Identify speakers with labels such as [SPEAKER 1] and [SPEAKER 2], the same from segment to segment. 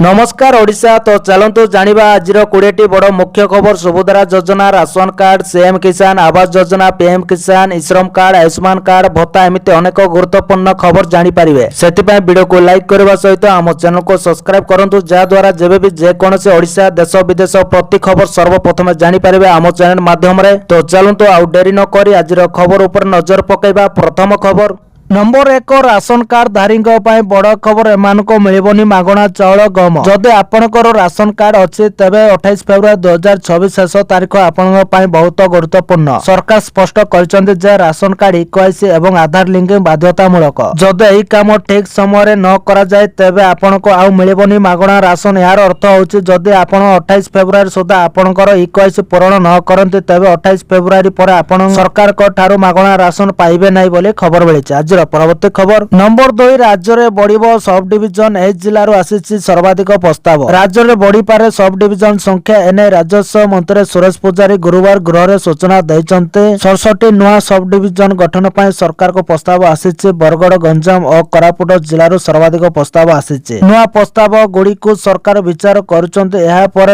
[SPEAKER 1] नमस्कार ओडिशा। तो चलतु जानिबा आजिर 20टी बड़ मुख्य खबर। सुभद्रा योजना, राशन कार्ड, सीएम किसान आवास योजना, पीएम किसान, श्रम कार्ड, आयुष्मान कार्ड भत्ता एमती अनेक गुरुत्वपूर्ण खबर जानिपारे। से वीडियो को लाइक करने सहित आम चैनल को सब्सक्राइब करूँ, जहाद्वारा जब भी जेकोसी ओडिशा देश विदेश प्रति खबर सर्वप्रथम जानिपारे आम चैनल माध्यम। तो चलतु आउ डेरी न करी आजिर खबर उपर नजर पकईबा। प्रथम खबर नंबर 1 राशन कार्ड धारी बड़ खबर। एमानको मिलिबनी मागणा चाउल गम। जदि आपणकर राशन कार्ड अच्छी तेबे 28 फेब्रुआरी 2024 शेष तारीख आपण बहुत गुरुत्वपूर्ण। सरकार स्पष्ट करछन्ते जे राशन कार्ड इक्वाइसी एवं आधार लिंकिंग बाध्यतामूलक। जदि एही काम ठीक समय न करा जाए तेबे आपणको आउ मिलिबनी मागणा राशन। यार अर्थ होछि जदि आपण 28 फेब्रुआरी सुधा आपणकर इक्वाइसी पूरण न करन्ते तेबे 28 फेब्रुआरी पर आपण सरकार को ठारू मागणा राशन पाइबे नै बोली खबर मिलिछि। आज परवर्ती खबर नंबर 2 राज्य में बढ़ सब डिविजन। एच जिलूर आसी सर्वाधिक प्रस्ताव। राज्य में बढ़ी पारे सब डिविजन संख्या। एने राजस्व मंत्री सुरेश पुजारी गुरुवार गृह में सूचना देते। 67 नुआ सब डिविजन गठन पर सरकार को प्रस्ताव आसी। बरगड़, गंजाम और कोरापुट जिलूर सर्वाधिक प्रस्ताव आसी। नुआ प्रस्ताव गुड़ी को सरकार विचार कर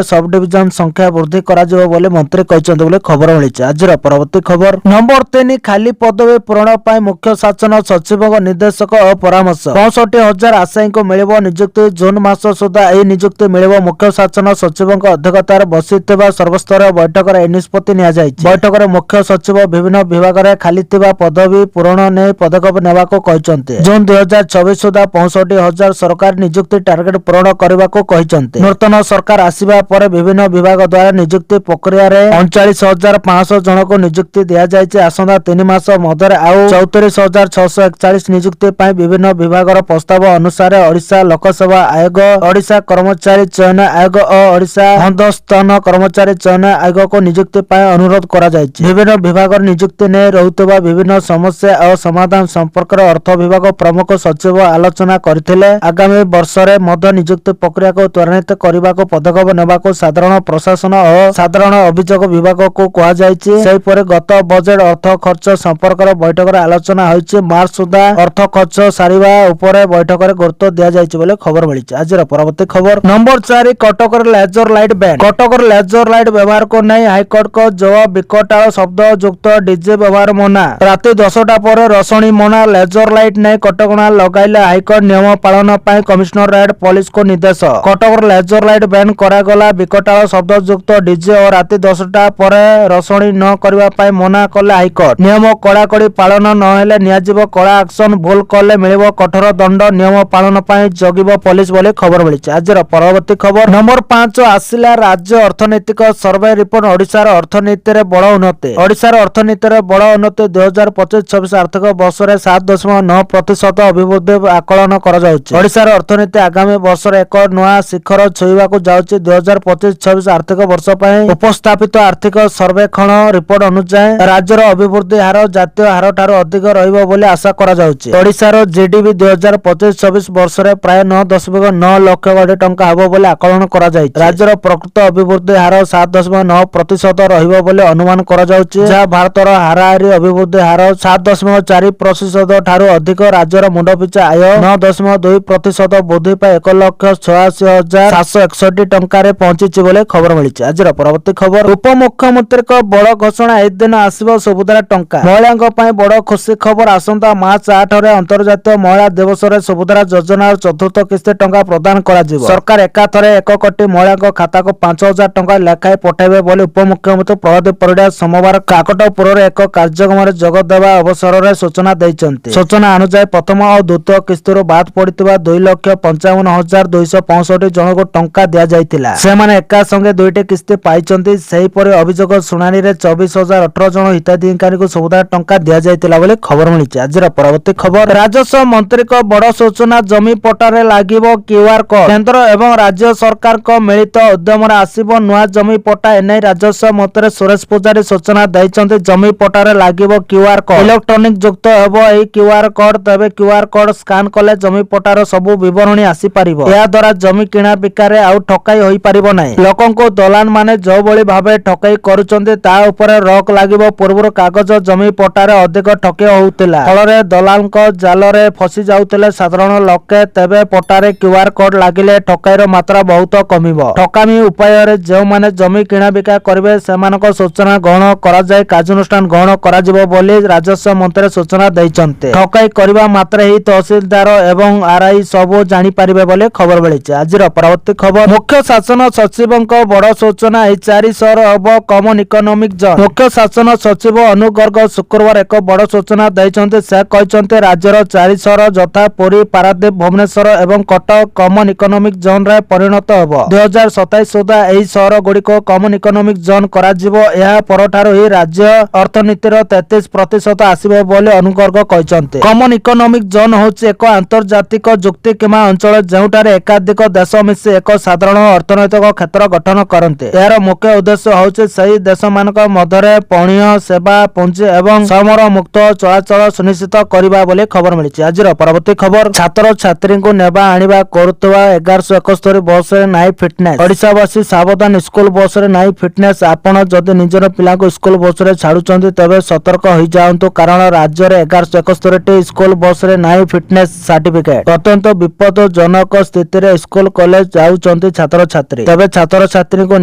[SPEAKER 1] सब डिविजन संख्या वृद्धि कर मंत्री कहते खबर मिली। आज परवर्ती खबर नंबर 3 खाली पदवी पूरण पर मुख्य शासन सचिव निर्देशक और परामर्श। 65,000 आशायी को मिल नियुक्ति। जून मास सुधा यह नियुक्ति मिल। मुख्य शासन सचिव अध्यक्षतार बसी सर्वस्तरीय बैठक में निष्पत्ति बैठक में मुख्य सचिव विभिन्न विभाग में खाली पदवी पूरण ने पदक्षेप नेबा को कहते। जून 2024 सुधा 65,000 सरकार नियुक्ति टार्गेट पूरण करने को कहते। नूतन सरकार आसिबा पर विभिन्न विभाग द्वारा नियुक्ति प्रक्रिया 39,500 जन को नियुक्ति दि जाए। आसंता 3 मास मध्य आउ 34,641 नियुक्ति पर विभिन्न विभाग प्रस्ताव अनुसार ओडिशा लोकसेवा आयोग, ओडिशा कर्मचारी चयन आयोग और ओडिशा हस्तस्थान कर्मचारी चयन आयोग को नियुक्ति पर अनुरोध करा जायछि। विभिन्न विभाग नियुक्ति ने रहुतबा विभिन्न समस्या और समाधान संपर्क अर्थ विभाग प्रमुख सचिव आलोचना करथिले। आगामी वर्ष रे मध्य नियुक्ति प्रक्रिया को त्वरित करने को पदक्षेप नेबा को साधारण प्रशासन और साधारण अभियोग विभाग को कहा जायछि। सेहि पर गत बजेट अर्थ खर्च संपर्क बैठक आलोचना होइछि। मार्च सुधा अर्थ खर्च सारिबा उपरे बैठक में गुरुत्व दिया जायछि बोले खबर मिली। आज परवर्ती खबर number 4 Cuttack laser light ban. Cuttack laser light व्यवहार को नहीं हाईकोर्ट को जवाब। विकटाल शब्द युक्त डीजे व्यवहार मना। राति 10टा पर रसणी मना। लेजर लाइट नहीं कटकणा लगाइले हाईकोर्ट नियम पालन पर कमिश्नरेट पुलिस को निर्देश। कटक लेजर लाइट बैन करागला। विकटाल शब्द युक्त डीजे और राति 10टा पर रसणी न करने मना कले हाईकोर्ट। नियम कड़ाकड़ी पालन नहेले नियाजिब कड़ा एक्शन। भूल कले मिलिबो कठोर दंड। नियम पालन पर जगिबो पुलिस बोले खबर मिली। आज परवर्ती खबर नंबर 5 आसिला राज्य अर्थनैतिक सर्वे रिपोर्ट। ओडिशार अर्थनीति रे बड़ उन्नति। ओडिशार अर्थनीति रे बड़ उन्नति 2025-26 आर्थिक वर्ष रे 7.9% अभिवृद्धि आकलन करा जाउछि। ओडिशार अर्थनीति आगामी वर्ष रे एक नया शिखर छुईबा को जाउछि। 2025-26 आर्थिक वर्ष पर उपस्थापित आर्थिक सर्वेक्षण रिपोर्ट अनुसार राज्यर अभिवृद्धि हार जातीय हार ठारू अधिक रहिबो बोले आशा करा जाउछि। ओडिशार जीडीपी 2025-26 वर्ष रे प्राय 9.9 लाख कोटी टंका हेबो बोले आकलन करा जायछि। राज्यर प्रकृत अभिवृद्धि हार 7.9% रहिबो बोले अनुमान करा जाउछि। जहा भारतर हाराहारी अभिवृद्धि हार 7.4% ठारू अधिक। राज्यर मुंड पिछा आय 9.2% वृद्धि पाई 1,86,761 टंका रे पहुंची बोले खबर मिली। आज परवर्ती खबर उपमुख्यमंत्री को बड़ घोषणा। एक दिन आसीबो सुभद्रा टंका। महिलांको पई बड़ खुशी खबर। आसंता मार्च 8 रे अंतर्जातीय महिला दिवस रे सुभद्रा योजना चतुर्थ किस्ती टंका प्रदान करा जिवो। सरकार एकाथरे 1 कोटी महिला खाता को 5,000 टंका लेखाए पठाइबे बोली उपमुख्यमंत्री प्रभात परिडा सोमवार काकटपुर रे एक कार्यक्रम रे जोग देवा अवसर रे सूचना दैचंती। सूचना अनुसार प्रथम और द्वितीय किस्ती बात पड़ितबा 2,55,265 जन को टंका दिया जायतिला। से माने एका संगे दुईटी किस्ती पाइचंती। सेही परे अभियोग सुनानी रे 24,018 जन हिताधिकारी को सुभद्रा टंका दिया जायतिला बोली खबर मिली। आज परवर्ती खबर राजस्व मंत्री को बड़ सूचना। जमी पट्टारे लागिबो क्यूआर कोड। केंद्र एवं राज्य सरकार को मिलित उद्यम रे आसीबो नुआ जमी पट्टा। एनै राजस्व मंत्री सुरेश पुजारी सूचना दैचंती। जमी पट्टारे लागिबो क्यूआर कोड। इलेक्ट्रॉनिक युक्त हेबो एही क्यूआर कोड। तबे क्यूआर कोड स्कैन कले जमी पट्टार सबु विवरणी आसी पारिबो। या द्वारा जमी किणा बिकारे आउ ठकाई होई पारिबो नै। लोकन को दलान माने जो बळी भाबे ठकाई करूचंती ता ऊपर रॉक लागिबो। पूर्वर कागज जमी पट्टारे अधिक ठके होउतिला। फलरे ଦଲାଲଙ୍କ ଜାଲରେ ଫସି ଯାଉଥିଲେ ସାଧାରଣ ଲୋକେ, ତେବେ ପଟ୍ଟାରେ କ୍ୟୁଆର କୋଡ୍ ଲାଗିଲେ ଠକାଇର ମାତ୍ରା ବହୁତ କମିବ। ଠକାମି ଉପାୟରେ ଯେଉଁମାନେ ଜମି କିଣାବିକା କରିବେ ସେମାନଙ୍କ ସୂଚନା ଗ୍ରହଣ କରାଯାଇ କାର୍ଯ୍ୟାନୁଷ୍ଠାନ ଗ୍ରହଣ କରାଯିବ ବୋଲି ରାଜସ୍ୱ ମନ୍ତ୍ରୀ ସୂଚନା ଦେଇଛନ୍ତି। ଠକାଇ କରିବା ମାତ୍ରେ ହିଁ ତହସିଲଦାର ଏବଂ ଆର୍ଆଇ ସବୁ ଜାଣିପାରିବେ ବୋଲି ଖବର ମିଳିଛି। ଆଜିର ପରବର୍ତ୍ତୀ ଖବର, ମୁଖ୍ୟ ଶାସନ ସଚିବଙ୍କ ବଡ଼ ସୂଚନା, ଏହି 4 ସହର ହେବ କମନ ଇକୋନୋମିକ ଜୋନ୍। ମୁଖ୍ୟ ଶାସନ ସଚିବ ଅନୁପ ଗର୍ଗ ଶୁକ୍ରବାର ଏକ ବଡ଼ ସୂଚନା ଦେଇଛନ୍ତି। ସେ କହିଛନ୍ତି ରାଜ୍ୟର 4 ସହର ଯଥା ପୁରୀ, ପାରାଦୀପ, ଭୁବନେଶ୍ୱର ଏବଂ କଟକ କମନ ଇକୋନୋମିକ ଜୋନ୍ରେ ପରିଣତ ହେବ। 2027 ସୁଦ୍ଧା ଏହି ସହର ଗୁଡ଼ିକୁ କମନ ଇକୋନୋମିକ ଜୋନ୍ କରାଯିବ। ଏହା ପରଠାରୁ ହିଁ ରାଜ୍ୟ ଅର୍ଥନୀତିର 33% ଆସିବ ବୋଲି ଅନୁପ ଗର୍ଗ କହିଛନ୍ତି। କମନ ଇକୋନୋମିକ ଜୋନ୍ ହେଉଛି ଏକ ଆନ୍ତର୍ଜାତିକ ଚୁକ୍ତି କିମ୍ବା ଅଞ୍ଚଳ ଯେଉଁଠାରେ ଏକାଧିକ ଦେଶ ମିଶି ଏକ ସାଧାରଣ ଅର୍ଥନୈତିକ କ୍ଷେତ୍ର ଗଠନ କରନ୍ତି। ଏହାର ମୁଖ୍ୟ ଉଦ୍ଦେଶ୍ୟ ହେଉଛି ସେହି ଦେଶମାନଙ୍କ ମଧ୍ୟରେ ପଣ୍ୟ, ସେବା, ପୁଞ୍ଜି ଏବଂ ଶ୍ରମର ମୁକ୍ତ ଚଳାଚଳ ସୁନିଶ୍ଚିତ କରିବା ବୋଲି ଖବର ମିଳିଛି। ଆଜିର ପରବର୍ତ୍ତୀ ଖବର, ଛାତ୍ରଛାତ୍ରୀଙ୍କୁ ନେବା ଆଣିବା କରୁଥିବା 1171 ବସରେ ନାହିଁ ଫିଟନେସ୍। ଓଡ଼ିଶାବାସୀ ସାବଧାନ, ସ୍କୁଲ ବସରେ ନାହିଁ ଫିଟନେସ୍। ଆପଣ ଯଦି ନିଜର ପିଲାଙ୍କୁ ସ୍କୁଲ ବସରେ ଛାଡୁଛନ୍ତି ତେବେ ସତର୍କ ହୋଇଯାଆନ୍ତୁ, କାରଣ ରାଜ୍ୟରେ 1171ଟି ସ୍କୁଲ ବସରେ ନାହିଁ ଫିଟନେସ୍ ସାର୍ଟିଫିକେଟ୍। ଅତ୍ୟନ୍ତ ବିପଦଜନକ ସ୍ଥିତିରେ ସ୍କୁଲ କଲେଜ ଯାଉଛନ୍ତି ଛାତ୍ରଛାତ୍ରୀ। ତେବେ ଛାତ୍ରଛାତ୍ରୀଙ୍କୁ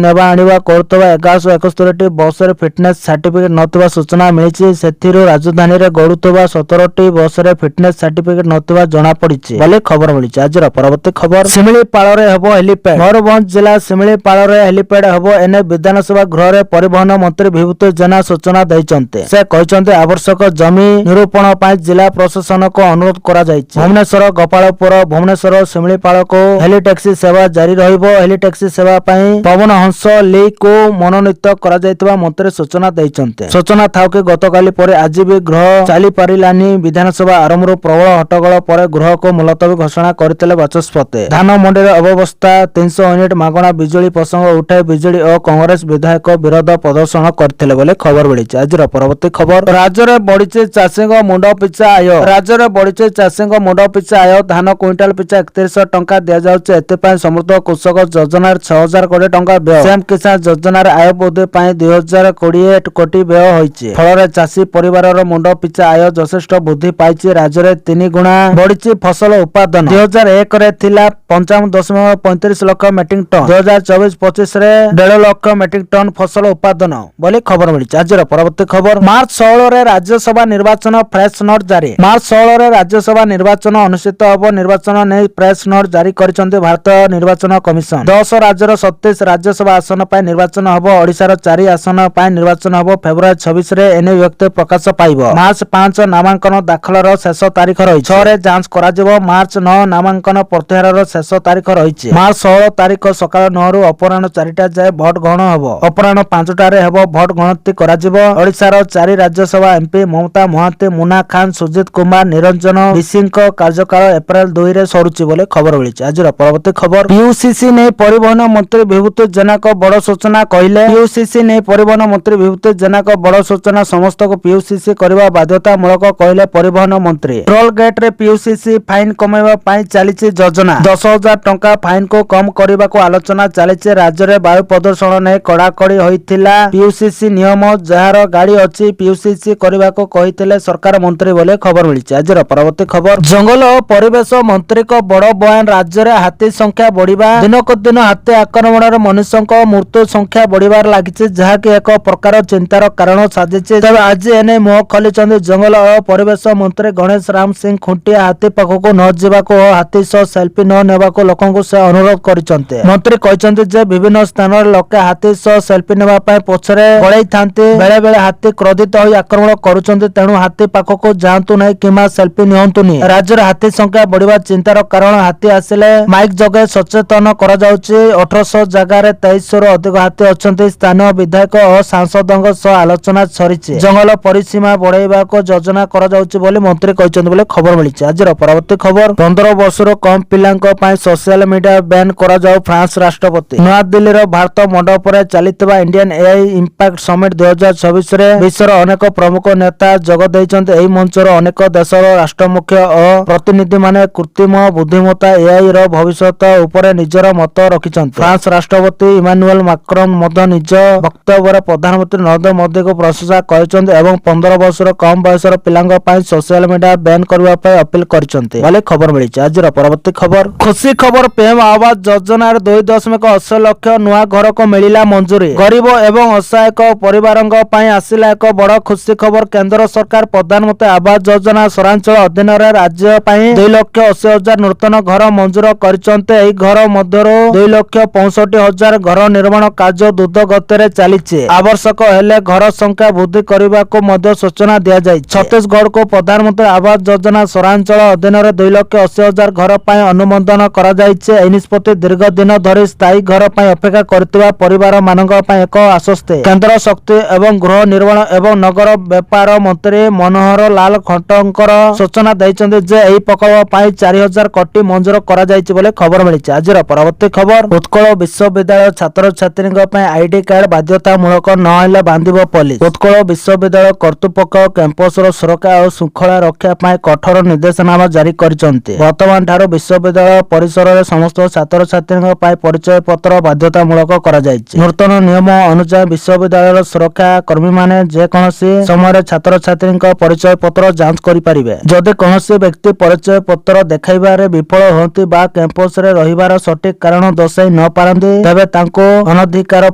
[SPEAKER 1] ନେବା ଆଣିବା କରୁଥିବା 1171ଟି ବସରେ ଫିଟନେସ୍ ସାର୍ଟିଫିକେଟ୍ ନଥିବା ସୂଚନା ମିଳିଛି। ସେଥିରୁ ରାଜଧାନୀରେ ଗଡୁଥିବା 17ଟି ବସରେ ଫିଟନେସ୍ ସାର୍ଟିଫିକେଟ୍ ନଥିବା ଜଣାପଡିଛି ବୋଲି ଖବର ମିଳିଛି। ଆଜିର ପରବର୍ତ୍ତୀ ଖବର, ଶିମିଳିପାଳରେ ହେବ ହେଲିପ୍ୟାଡ୍। ମୟୂରଭଞ୍ଜ ଜିଲ୍ଲା ଶିମିଳିପାଳରେ ହେଲିପ୍ୟାଡ୍ ହେବ। ଏନେଇ ବିଧାନସଭା ଗୃହରେ ପରିବହନ ମନ୍ତ୍ରୀ ବିଭୂତି ଜେନା ସୂଚନା ଦେଇଛନ୍ତି। ସେ କହିଛନ୍ତି ଆବଶ୍ୟକ ଜମି ନିରୂପଣ ପାଇଁ ଜିଲ୍ଲା ପ୍ରଶାସନକୁ ଅନୁରୋଧ କରାଯାଇଛି। ଭୁବନେଶ୍ୱର, ଗୋପାଳପୁର, ଭୁବନେଶ୍ୱର, ଶିମିଳିପାଳକୁ ହେଲିଟ୍ୟାକ୍ସି ସେବା ଜାରି ରହିବ। ହେଲିଟ୍ୟାକ୍ସି ସେବା ପାଇଁ ପବନ ହଂସ ଲିକୁ ମନୋନୀତ କରାଯାଇଥିବା ମନ୍ତ୍ରୀ ସୂଚନା ଦେଇଛନ୍ତି। ସୂଚନା ଥାଉକି ଗତକାଲି ପରେ ଆଜି ବି ଗୃହ ଚାଲିପାରିଲାନି। ବିଧାନସଭା ଆରମ୍ଭରୁ ପ୍ରବଳ ହଟ୍ଟଗୋଳ ପରେ ଗୃହକୁ ମୁଲତବୀ ଘୋଷଣା କରିଥିଲେ ବାଚସ୍ପତି। ଧାନ ମଣ୍ଡିରେ ଅବ୍ୟବସ୍ଥା, 300 ୟୁନିଟ୍ ମାଗଣା ବିଜୁଳି ପ୍ରସଙ୍ଗ ଉଠାଇ ବିଜେଡି ଓ କଂଗ୍ରେସ ବିଧାୟକ ବିରୋଧ ପ୍ରଦର୍ଶନ କରିଥିଲେ ବୋଲି ଖବର ମିଳିଛି। ଆଜିର ପରବର୍ତ୍ତୀ ଖବର, ରାଜ୍ୟରେ ବଢିଛି ଚାଷୀଙ୍କ ମୁଣ୍ଡ ପିଛା ଆୟ। ରାଜ୍ୟରେ ବଢିଛି ଚାଷୀଙ୍କ ମୁଣ୍ଡ ପିଛା ଆୟ। ଧାନ କୁଇଣ୍ଟାଲ ପିଛା 3100 ଟଙ୍କା ଦିଆଯାଉଛି। ଏଥିପାଇଁ ସମୃଦ୍ଧ କୃଷକ ଯୋଜନାରେ 6000 କୋଟି ଟଙ୍କା ବ୍ୟୟ। ପିଏମ୍ କିଷାନ ଯୋଜନାରେ ଆୟ ବୃଦ୍ଧି ପାଇଁ 2020 କୋଟି ବ୍ୟୟ ହୋଇଛି। ଫଳରେ ଚାଷୀ ପରିବାରର ମୁଣ୍ଡ ପିଛା ଆୟ ଯଥେଷ୍ଟ ବୃଦ୍ଧି ପାଇଛି। ରାଜ୍ୟରେ 3 ଗୁଣା ବଢିଛି ଫସଲ ଉତ୍ପାଦନ। 2001ରେ ଥିଲା 55.35 ଲକ୍ଷ ମେଟ୍ରିକ ଟନ୍। 2024-25ରେ 1.5 ଲକ୍ଷ ମେଟ୍ରିକ ଟନ୍ ଫସଲ ଉତ୍ପାଦନ ବୋଲି ଖବର ମିଳିଛି। ଆଜିର ପରବର୍ତ୍ତୀ ଖବର, ମାର୍ଚ୍ଚ 16ରେ ରାଜ୍ୟସଭା ନିର୍ବାଚନ, ପ୍ରେସ୍ ନୋଟ୍ ଜାରି। ମାର୍ଚ୍ଚ 16ରେ ରାଜ୍ୟସଭା ନିର୍ବାଚନ ଅନୁଷ୍ଠିତ ହେବ। ନିର୍ବାଚନ ନେଇ ପ୍ରେସ୍ ନୋଟ୍ ଜାରି କରିଛନ୍ତି ଭାରତୀୟ ନିର୍ବାଚନ କମିଶନ। 10 ରାଜ୍ୟର 37 ରାଜ୍ୟସଭା ଆସନ ପାଇଁ ନିର୍ବାଚନ ହେବ। ଓଡ଼ିଶାର 4 ଆସନ ପାଇଁ ନିର୍ବାଚନ ହେବ। ଫେବୃଆରୀ 26ରେ ଏନେଇ ବିଜ୍ଞପ୍ତି ପ୍ରକାଶ ପାଇବ। ମାର୍ଚ୍ଚ 5 ନାମାଙ୍କନ ଦାଖଲର ଶେଷ ତାରିଖ ରହିଛି। 6ରେ ଯାଞ୍ଚ କରାଯିବ। ମାର୍ଚ୍ଚ 9 ନାମାଙ୍କନ ପ୍ରତ୍ୟାହାରର ଶେଷ ତାରିଖ ରହିଛି। ମାର୍ଚ୍ଚ 16 ତାରିଖ ସକାଳ 9ରୁ ଅପରାହ୍ନ 4ଟା ଯାଏ ଭୋଟ ଗ୍ରହଣ ହେବ। ଅପରାହ୍ନ 5ଟାରେ ହେବ ଭୋଟ ଗଣତି କରାଯିବ। ଓଡ଼ିଶାର 4 ରାଜ୍ୟସଭା ଏମ୍ପି ମମତା ମହାନ୍ତି, ମୁନା ଖାନ୍, ସୁଜିତ କୁମାର, ନିରଞ୍ଜନ ବିଶିଙ୍କ କାର୍ଯ୍ୟକାଳ ଏପ୍ରିଲ 2ରେ ସରୁଛି ବୋଲି ଖବର ମିଳିଛି। ଆଜିର ପରବର୍ତ୍ତୀ ଖବର, ୟୁସିସି ନେଇ ପରିବହନ ମନ୍ତ୍ରୀ ବିଭୂତି ଜେନାଙ୍କ ବଡ଼ ସୂଚନା କହିଲେ। ୟୁସିସି ନେଇ ପରିବହନ ମନ୍ତ୍ରୀ ବିଭୂତି ଜେନାଙ୍କ ବଡ଼ ସୂଚନା, ସମସ୍ତଙ୍କୁ ପିୟୁସିସି କରିବା ବାଧ୍ୟତାମୂଳକ କହିଲେ ପରିବହନ ମନ୍ତ୍ରୀ। ଟୋଲ୍ ଗେଟ୍ରେ ପିୟୁସିସି ଫାଇନ୍ କମାଇବା ପାଇଁ ଚାଲିଛି ଯୋଜନା। 10,000 ଟଙ୍କା ଫାଇନ୍କୁ କମ୍ କରିବାକୁ ଆଲୋଚନା ଚାଲିଛି। ରାଜ୍ୟରେ ବାୟୁ ପ୍ରଦୂଷଣ ନେଇ କଡ଼ାକଡ଼ି ହୋଇଥିଲା ପିୟୁସିସି ନିୟମ। ଯାହାର ଗାଡ଼ି ଅଛି ପିୟୁସିସି କରିବାକୁ କହିଥିଲେ ସରକାର ମନ୍ତ୍ରୀ ବୋଲି ଖବର ମିଳିଛି। ଆଜିର ପରବର୍ତ୍ତୀ ଖବର, ଜଙ୍ଗଲ ଓ ପରିବେଶ ମନ୍ତ୍ରୀଙ୍କ ବଡ଼ ବୟାନ। ରାଜ୍ୟରେ ହାତୀ ସଂଖ୍ୟା ବଢିବା, ଦିନକୁ ଦିନ ହାତୀ ଆକ୍ରମଣରେ ମନୁଷ୍ୟଙ୍କ ମୃତ୍ୟୁ ସଂଖ୍ୟା ବଢିବାରେ ଲାଗିଛି, ଯାହାକି ଏକ ପ୍ରକାର ଚିନ୍ତାର କାରଣ ସାଜିଛି। ତେବେ ଆଜି ଏନେଇ ମୁହଁ ଖୋଲିଛନ୍ତି ଜଙ୍ଗଲ ଓ ପରିବେଶ ମନ୍ତ୍ରୀ ଗଣେଶ ରାମ ସିଂ ଖୁଣ୍ଟିଆ। ହାତୀ ପାଖକୁ ନ ଯିବାକୁ ଓ ହାତୀ ସହ ସେଲ୍ଫି ନ ନେବାକୁ ଲୋକଙ୍କୁ ସେ ଅନୁରୋଧ କରିଛନ୍ତି। ମନ୍ତ୍ରୀ କହିଛନ୍ତି ଯେ ବିଭିନ୍ନ ସ୍ଥାନରେ ଲୋକେ ହାତୀ ସହ ସେଲ୍ଫି ନେବା ପାଇଁ ପଛରେ ଗୋଳେଇଥାନ୍ତି। ବେଳେ ବେଳେ ହାତୀ କ୍ରୋଧିତ ହୋଇ ଆକ୍ରମଣ କରୁଛନ୍ତି। ତେଣୁ ହାତୀ ପାଖକୁ ଯାଆନ୍ତୁ ନାହିଁ କିମ୍ବା ସେଲ୍ଫି ନିଅନ୍ତୁନି। ରାଜ୍ୟରେ ହାତୀ ସଂଖ୍ୟା ବଢିବା ଚିନ୍ତାର କାରଣ, ହାତୀ ଆସିଲେ ମାଇକ୍ ଯୋଗେ ସଚେତନ କରାଯାଉଛି। 1800 ଜାଗାରେ 2300ରୁ ଅଧିକ ହାତୀ ଅଛନ୍ତି। ସ୍ଥାନୀୟ ବିଧାୟକ ଓ ସାଂସଦଙ୍କ ସହ ଆଲୋଚନା ସରିଛି। ଜଙ୍ଗଲ ପରିସୀମା ବଢାଇବାକୁ ଯୋଜନା କରାଯାଉଛି ବୋଲି ମନ୍ତ୍ରୀ କହିଛନ୍ତି ବୋଲି ଖବର ମିଳିଛି। ଆଜିର ପରବର୍ତ୍ତୀ ଖବର, 15 ବର୍ଷରୁ କମ୍ ପିଲାଙ୍କ ପାଇଁ ସୋସିଆଲ ମିଡିଆ ବ୍ୟାନ୍ କରାଯାଉ ଫ୍ରାନ୍ସ ରାଷ୍ଟ୍ରପତି। ନୂଆଦିଲ୍ଲୀର ଭାରତ ମଣ୍ଡପରେ ଚାଲିଥିବା ଇଣ୍ଡିଆନ୍ ଏଆଇ ଇମ୍ପାକ୍ଟ ସମିଟ୍ 2024ରେ ବିଶ୍ୱର ଅନେକ ପ୍ରମୁଖ ନେତା ଯୋଗ ଦେଇଛନ୍ତି। ଏହି ମଞ୍ଚର ଅନେକ ଦେଶର ରାଷ୍ଟ୍ରମୁଖ୍ୟ ଓ ପ୍ରତିନିଧିମାନେ କୃତ୍ରିମ ବୁଦ୍ଧିମତ୍ତା ଏଆଇ ର ଭବିଷ୍ୟତ ଉପରେ ନିଜର ମତ ରଖିଛନ୍ତି। ଫ୍ରାନ୍ସ ରାଷ୍ଟ୍ରପତି ଇମାନୁଏଲ ମାକ୍ରନ୍ ମଧ୍ୟ ନିଜ ବକ୍ତବ୍ୟରେ ପ୍ରଧାନମନ୍ତ୍ରୀ ନରେନ୍ଦ୍ର ମୋଦିଙ୍କୁ ପ୍ରଶଂସା କରିଛନ୍ତି ଏବଂ 15 ବର୍ଷର କମ୍ ବୟସର ପିଲାଙ୍କ ପାଇଁ ସୋସିଆଲ ମିଡିଆ ବ୍ୟାନ୍ କରିବା ପାଇଁ ଅପିଲ କରିଛନ୍ତି ବୋଲି ଖବର ମିଳିଛି। ଆଜିର ପରବର୍ତ୍ତୀ ଖବର, ଖୁସି ଖବର, ପିଏମ ଆବାସ ଯୋଜନାରେ 2.80 ଲକ୍ଷ ନୂଆ ଘରକୁ ମିଳିଲା ମଞ୍ଜୁରୀ। ଗରିବ ଏବଂ ଅସହାୟକ ପରିବାରଙ୍କ ପାଇଁ ଆସିଲା ଏକ ବଡ଼ ଖୁସି ଖବର। କେନ୍ଦ୍ର ସରକାର ପ୍ରଧାନମନ୍ତ୍ରୀ ଆବାସ ଯୋଜନା ସହରାଞ୍ଚଳ ଅଧୀନରେ ରାଜ୍ୟ ପାଇଁ 2,80,000 ନୂତନ ଘର ମଞ୍ଜୁର କରିଛନ୍ତି। ଏହି ଘର ମଧ୍ୟରୁ 2,65,000 ଘର ନିର୍ମାଣ କାର୍ଯ୍ୟ ଦ୍ରୁତ ଗତିରେ ଚାଲିଛି। ଆବଶ୍ୟକ ହେଲେ ଘର ସଂଖ୍ୟା ବୃଦ୍ଧି କରିବାକୁ ମଧ୍ୟ ସୂଚନା ଦିଆଯାଇଛି। ଛତିଶଗଡ଼କୁ ପ୍ରଧାନମନ୍ତ୍ରୀ ଆବାସ ଯୋଜନା ସହରାଞ୍ଚଳ ଅଧୀନରେ 2,80,000 ଘର ପାଇଁ ଅନୁମୋଦନ କରାଯାଇଛି। ଏହି ନିଷ୍ପତ୍ତି ଦୀର୍ଘ ଦିନ ଧରି ସ୍ଥାୟୀ ଘର ପାଇଁ ଅପେକ୍ଷା କରିଥିବା ପରିବାର ମାନଙ୍କ ପାଇଁ ଏକ ଆଶ୍ୱସ୍ତି। କେନ୍ଦ୍ର ଶକ୍ତି ଏବଂ ଗୃହ ନିର୍ମାଣ ଏବଂ ନଗର ବ୍ୟାପାର ମନ୍ତ୍ରୀ ମନୋହର ଲାଲ ଖଟ୍ଟର ସୂଚନା ଦେଇଛନ୍ତି ଯେ ଏହି ପ୍ରକଳ୍ପ ପାଇଁ 4,000 କୋଟି ମଞ୍ଜୁର କରାଯାଇଛି ବୋଲି ଖବର ମିଳିଛି। ଆଜିର ପରବର୍ତ୍ତୀ ଖବର, ଉତ୍କଳ ବିଶ୍ୱବିଦ୍ୟାଳୟ ଛାତ୍ରଛାତ୍ରୀଙ୍କ ପାଇଁ ଆଇଡି କାର୍ଡ ବାଧ୍ୟତାମୂଳକ ନହେଲେ ବାନ୍ଧିବ ପୋଲିସ। ଉତ୍କଳ ବିଶ୍ୱବିଦ୍ୟାଳୟ କର୍ତ୍ତୃପକ୍ଷ କ୍ୟାମ୍ପସର ସୁରକ୍ଷା ଓ ଶୃଙ୍ଖଳା ରକ୍ଷା ପାଇଁ କଠୋର ନିର୍ଦ୍ଦେଶନାମା ଜାରି କରିଛନ୍ତି। ବର୍ତ୍ତମାନ ଠାରୁ ବିଶ୍ୱବିଦ୍ୟାଳୟ ପରିସରରେ ସମସ୍ତ ଛାତ୍ରଛାତ୍ରୀଙ୍କ ପାଇଁ ପରିଚୟ ପତ୍ର ବାଧ୍ୟତାମୂଳକ କରାଯାଇଛି। ନୂତନ ନିୟମ ଅନୁଯାୟୀ ବିଶ୍ୱବିଦ୍ୟାଳୟର ସୁରକ୍ଷା କର୍ମୀମାନେ ଯେକୌଣସି ସମୟରେ ଛାତ୍ରଛାତ୍ରୀଙ୍କ ପରିଚୟ ପତ୍ର ଯାଞ୍ଚ କରିପାରିବେ। ଯଦି କୌଣସି ବ୍ୟକ୍ତି ପରିଚୟ ପତ୍ର ଦେଖାଇବାରେ ବିଫଳ ହୁଅନ୍ତି ବା କ୍ୟାମ୍ପସରେ ରହିବାର ସଠିକ୍ କାରଣ ଦର୍ଶାଇ ନ ପାରନ୍ତି ତେବେ ତାଙ୍କୁ ଅନଧିକାର